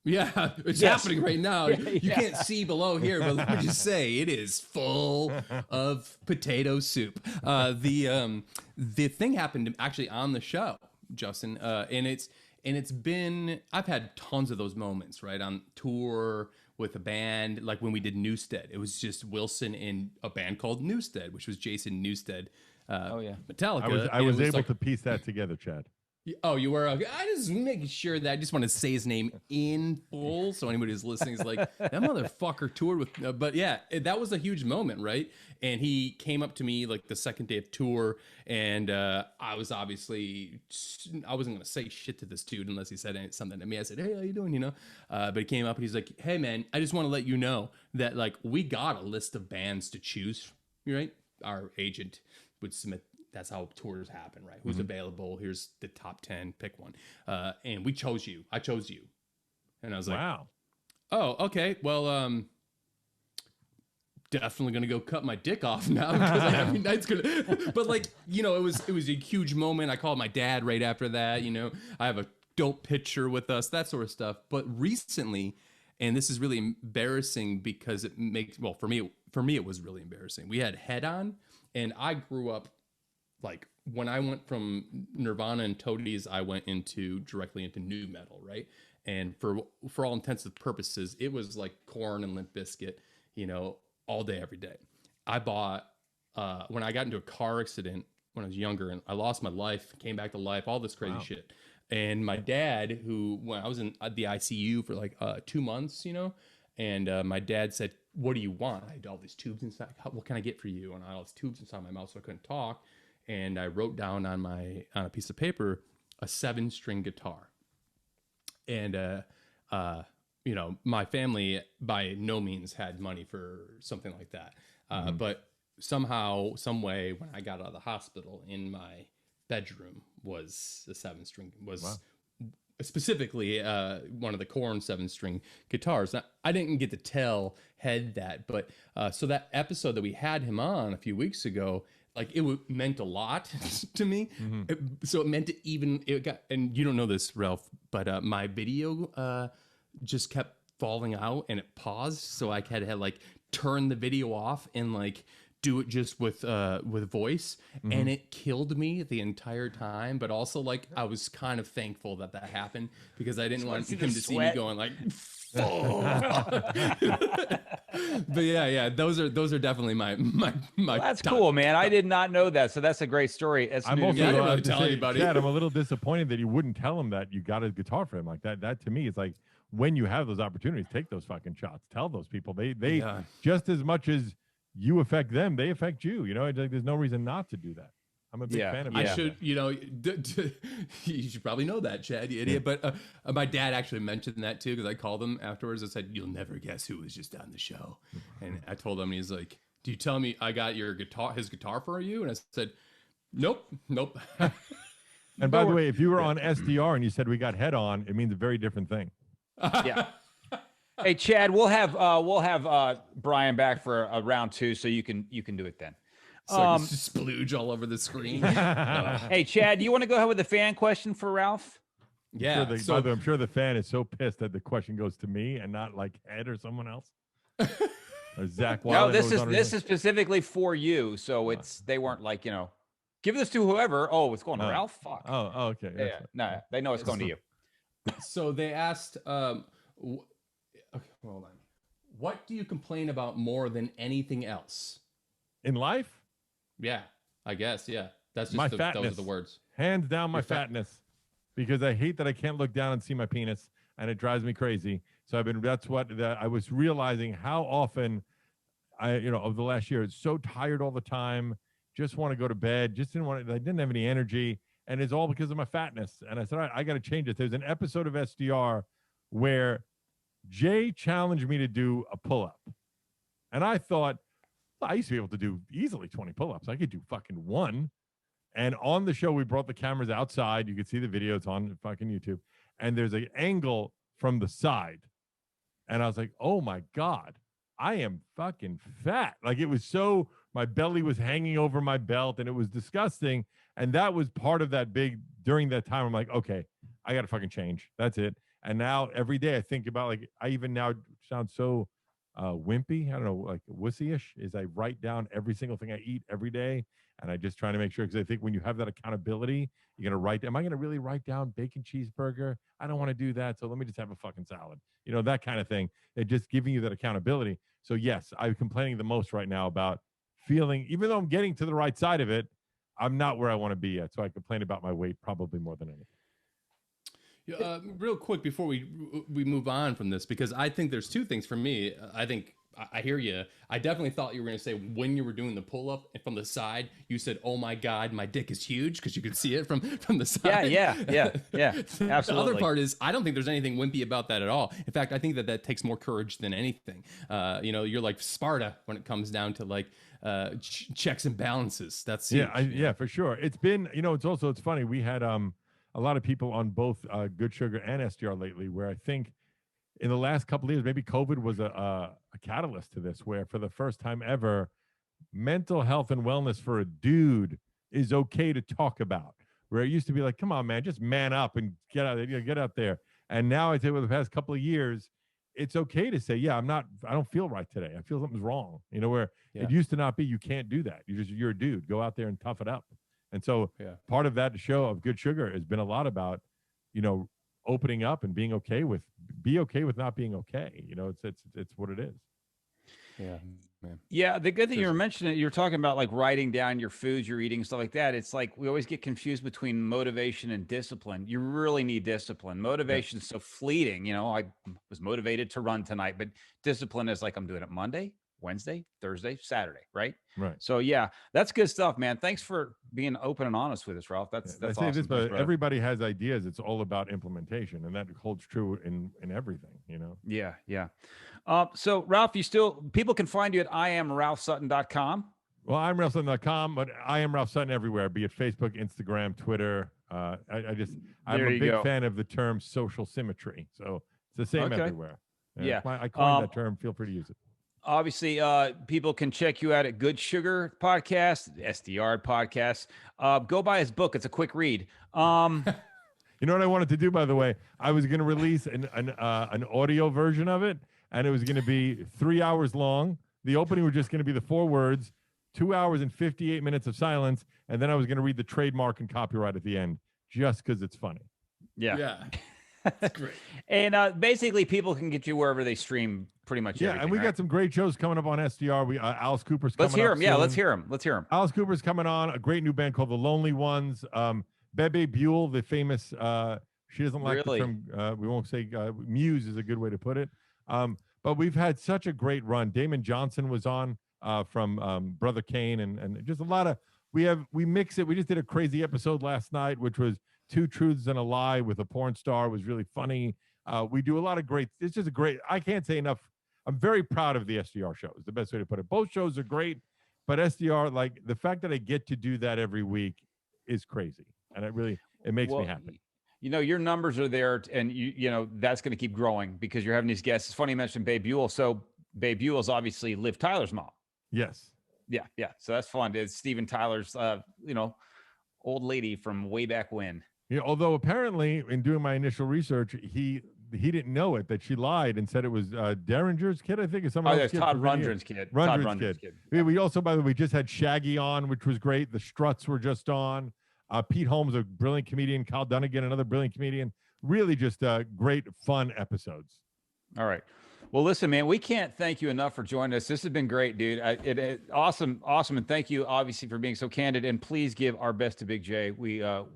Speaker 3: Yeah, it's happening right now. You can't see below here, but let me just say it is full of potato soup. The thing happened actually on the show, Justin, and it's been, I've had tons of those moments, right, on tour with a band, like when we did Newstead. It was just Wilson in a band called Newstead, which was Jason Newstead. Metallica.
Speaker 2: I was able to piece that together, Chad.
Speaker 3: Oh, you were? Okay. I just making sure that I just want to say his name in full, so anybody who's listening is like, that motherfucker toured with. But yeah, that was a huge moment, right? And he came up to me like the second day of tour, and I was obviously, I wasn't gonna say shit to this dude unless he said something to me. I said, hey, how you doing? But he came up and he's like, hey man, I just want to let you know that like we got a list of bands to choose, right? Our agent would submit. That's how tours happen, right? Who's available? Here's the top 10, pick one. And we chose you. I chose you. And I was like,
Speaker 2: wow.
Speaker 3: Oh, okay. Well, definitely going to go cut my dick off now because every night's going to, but like, it was a huge moment. I called my dad right after that. I have a dope picture with us, that sort of stuff. But recently, and this is really embarrassing because it makes, well, for me, it was really embarrassing. We had Head On, and I grew up, like when I went from Nirvana and Toadies, I went directly into nu metal, right? And for all intents and purposes, it was like Corn and Limp Bizkit, you know, all day, every day. I bought, when I got into a car accident when I was younger and I lost my life, came back to life, all this crazy shit. And my dad, when I was in the ICU for like 2 months, you know, and my dad said, "What do you want?" I had all these tubes inside. What can I get for you? And I had all these tubes inside my mouth, so I couldn't talk. And I wrote down on a piece of paper a 7-string guitar. And you know, my family by no means had money for something like that. But somehow, some way, when I got out of the hospital, in my bedroom was a 7-string, specifically one of the Korn 7-string guitars. Now, I didn't get to tell Head that, but so that episode that we had him on a few weeks ago, like it meant a lot to me. So it meant to and you don't know this, Ralph, but my video just kept falling out and it paused. So I had to like turn the video off and like do it just with voice, and it killed me the entire time. But also, like, I was kind of thankful that happened, because I didn't want him to see me going like, but yeah, those are definitely my.
Speaker 1: Well, that's cool, man. I did not know that, so that's a great story. That's
Speaker 2: I'm
Speaker 1: new to
Speaker 2: also
Speaker 1: me.
Speaker 3: I didn't really
Speaker 2: to
Speaker 3: tell
Speaker 2: say,
Speaker 3: anybody.
Speaker 2: Chad, I'm a little disappointed that you wouldn't tell him that you got a guitar for him like that. That to me is like, when you have those opportunities, take those fucking shots. Tell those people they just as much as you affect them, they affect you. You know, it's like, there's no reason not to do that. I'm a big fan of
Speaker 3: I
Speaker 2: that.
Speaker 3: should, you know, you should probably know that, Chad, you idiot. But my dad actually mentioned that too, because I called him afterwards. I said, "You'll never guess who was just on the show." And I told him, and he's like, "Do you tell me I got his guitar for you?" And I said, "Nope."
Speaker 2: And by the way, if you were on SDR and you said we got Head on, it means a very different thing.
Speaker 1: Yeah. Hey, Chad, we'll have Brian back for a round 2, so you can do it then.
Speaker 3: So just splooge all over the screen.
Speaker 1: Hey, Chad, you want to go ahead with the fan question for Ralph?
Speaker 3: Yeah.
Speaker 2: By the way, I'm sure the fan is so pissed that the question goes to me and not like Ed or someone else. Or Zach.
Speaker 1: No, this is specifically for you. So they weren't like, you know, give this to whoever. Oh, it's going to Ralph. Fuck.
Speaker 2: Oh, okay.
Speaker 1: Yeah. No, they know it's going to you.
Speaker 3: So they asked, okay, hold on. What do you complain about more than anything else
Speaker 2: In life?
Speaker 3: Yeah, I guess. Yeah, that's just
Speaker 2: My
Speaker 3: those
Speaker 2: fatness.
Speaker 3: are the words.
Speaker 2: Hands down, my fatness, because I hate that I can't look down and see my penis, and it drives me crazy. So I was realizing how often over the last year, it's so tired all the time, just want to go to bed, I didn't have any energy, and it's all because of my fatness. And I said, all right, I got to change it. There's an episode of SDR where Jay challenged me to do a pull-up, and I thought, I used to be able to do easily 20 pull-ups. I could do fucking 1. And on the show, we brought the cameras outside. You could see the video. It's on fucking YouTube. And there's an angle from the side. And I was like, oh my God, I am fucking fat. Like, it was so, my belly was hanging over my belt and it was disgusting. And that was part of that during that time, I'm like, okay, I got to fucking change. That's it. And now every day I think about, like, I even now sound so wimpy, I don't know, like wussy-ish, is I write down every single thing I eat every day, and I just trying to make sure, because I think when you have that accountability, you're gonna am I gonna really write down bacon cheeseburger? I don't want to do that, so let me just have a fucking salad, that kind of thing. They're just giving you that accountability. So yes, I'm complaining the most right now about feeling, even though I'm getting to the right side of it, I'm not where I want to be yet. So I complain about my weight probably more than anything.
Speaker 3: Real quick before we move on from this, because I think there's 2 things for me. I think I hear you. I definitely thought you were going to say, when you were doing the pull-up and from the side, you said, "Oh my God, my dick is huge," because you could see it from the side.
Speaker 1: Yeah. Absolutely.
Speaker 3: The other part is, I don't think there's anything wimpy about that at all. In fact, I think that takes more courage than anything. You're like Sparta when it comes down to like checks and balances. That's huge.
Speaker 2: Yeah, for sure. It's been, it's funny. We had a lot of people on both Good Sugar and SDR lately, where I think in the last couple of years, maybe COVID was a catalyst to this, where for the first time ever, mental health and wellness for a dude is okay to talk about. Where it used to be like, come on, man, just man up and get out there. And now I'd say over the past couple of years, it's okay to say, yeah, I don't feel right today. I feel something's wrong. Where it used to not be, you can't do that. You're a dude. Go out there and tough it up. And so part of that show of Good Sugar has been a lot about, opening up and be okay with not being okay. You know, it's what it is.
Speaker 3: Yeah, man.
Speaker 1: Yeah, the good thing you're mentioning, you're talking about like writing down your foods you're eating, stuff like that. It's like we always get confused between motivation and discipline. You really need discipline. Motivation is so fleeting. You know, I was motivated to run tonight, but discipline is like I'm doing it Monday, Wednesday, Thursday, Saturday, right?
Speaker 2: Right.
Speaker 1: So yeah, that's good stuff, man. Thanks for being open and honest with us, Ralph. That's
Speaker 2: I say
Speaker 1: awesome.
Speaker 2: this, but
Speaker 1: Thanks, brother.
Speaker 2: everybody has ideas. It's all about implementation, and that holds true in everything. You know.
Speaker 1: Yeah, yeah. So Ralph, people can find you at IamRalphSutton.com.
Speaker 2: Well, I'm RalphSutton.com, but I am Ralph Sutton everywhere, be it Facebook, Instagram, Twitter. I'm a big fan of the term social symmetry. So it's the same everywhere.
Speaker 1: Yeah.
Speaker 2: I coined that term. Feel free to use it.
Speaker 1: Obviously, people can check you out at Good Sugar Podcast, SDR Podcast. Go buy his book. It's a quick read.
Speaker 2: You know what I wanted to do, by the way? I was going to release an audio version of it, and it was going to be 3 hours long. The opening was just going to be the 4 words, 2 hours and 58 minutes of silence, and then I was going to read the trademark and copyright at the end, just because it's funny.
Speaker 1: Yeah.
Speaker 3: Yeah. That's great.
Speaker 1: And basically, people can get you wherever they stream pretty much everything.
Speaker 2: And we got some great shows coming up on SDR. Alice Cooper's coming up.
Speaker 1: Let's hear him. Yeah,
Speaker 2: soon.
Speaker 1: Let's hear him.
Speaker 2: Alice Cooper's coming on, a great new band called The Lonely Ones. Bebe Buell, the famous, she doesn't like the term, we won't say muse is a good way to put it. But we've had such a great run. Damon Johnson was on from Brother Kane, and just a lot of, we mix it. We just did a crazy episode last night, which was 2 Truths and a Lie with a porn star. It was really funny. We do a lot of great, it's just a great, I can't say enough. I'm very proud of the SDR show is the best way to put it. Both shows are great, but SDR, like the fact that I get to do that every week is crazy. And it makes me happy.
Speaker 1: You know, your numbers are there, and you know that's going to keep growing because you're having these guests. It's funny you mentioned Babe Buell. So Babe Buell is obviously Liv Tyler's mom.
Speaker 2: Yes.
Speaker 1: Yeah. So that's fun. It's Steven Tyler's, old lady from way back when.
Speaker 2: Yeah. Although apparently, in doing my initial research, he didn't know it, that she lied and said it was Derringer's kid. I think it's someone else's kid.
Speaker 1: Todd Rundgren's kid. Todd Rundgren's kid.
Speaker 2: We also, by the way, we just had Shaggy on, which was great. The Struts were just on. Pete Holmes, a brilliant comedian. Kyle Dunnigan, another brilliant comedian. Really just great, fun episodes.
Speaker 1: All right. Well, listen, man, we can't thank you enough for joining us. This has been great, dude. Awesome. And thank you, obviously, for being so candid. And please give our best to Big J. We, love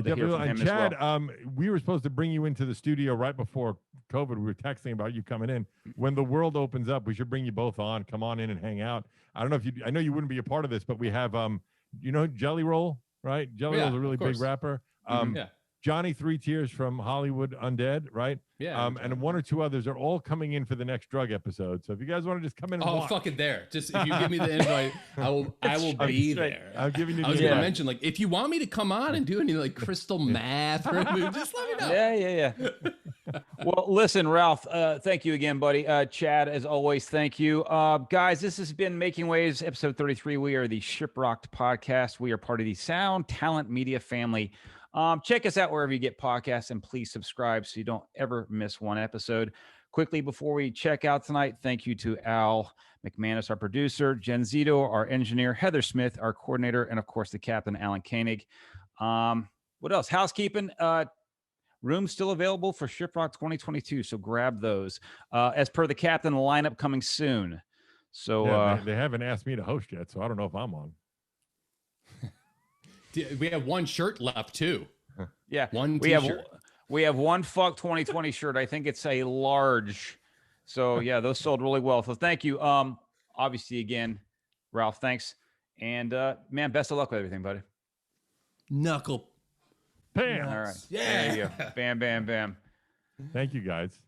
Speaker 1: to hear from him
Speaker 2: Chad,
Speaker 1: as well.
Speaker 2: we were supposed to bring you into the studio right before COVID. We were texting about you coming in. When the world opens up, we should bring you both on. Come on in and hang out. I don't know if I know you wouldn't be a part of this, but we have, Jelly Roll. Right, Jelly Roll's a really big rapper. Johnny 3 Tears from Hollywood Undead, right?
Speaker 3: Yeah.
Speaker 2: And 1 or 2 others are all coming in for the next drug episode. So if you guys want to just come in and watch.
Speaker 3: Fucking there. Just if you give me the invite, I will be there.
Speaker 2: I'm giving you
Speaker 3: I was going to mention, like, if you want me to come on and do any like crystal math or anything, just let me know.
Speaker 1: Yeah. Well, listen, Ralph, thank you again, buddy. Chad, as always, thank you. Guys, this has been Making Waves, episode 33. We are the ShipRocked podcast. We are part of the Sound Talent Media family. Check us out wherever you get podcasts, and please subscribe so you don't ever miss one episode. Quickly, before we check out tonight, thank you to Al McManus, our producer, Jen Zito, our engineer, Heather Smith, our coordinator, and of course, the captain, Alan Koenig. What else? Housekeeping. Rooms still available for ShipRock 2022, so grab those. As per the captain, the lineup coming soon. So
Speaker 2: they haven't asked me to host yet, so I don't know if I'm on.
Speaker 3: We have 1 shirt left too.
Speaker 1: Yeah,
Speaker 3: 1 t-shirt.
Speaker 1: We have 1 Fuck 2020 shirt. I think it's a large. So yeah, those sold really well. So thank you. Obviously, again, Ralph, thanks. And man, best of luck with everything, buddy.
Speaker 3: Knuckle.
Speaker 2: Bam.
Speaker 1: All right.
Speaker 3: Yeah.
Speaker 1: There you go. Bam, bam, bam.
Speaker 2: Thank you, guys.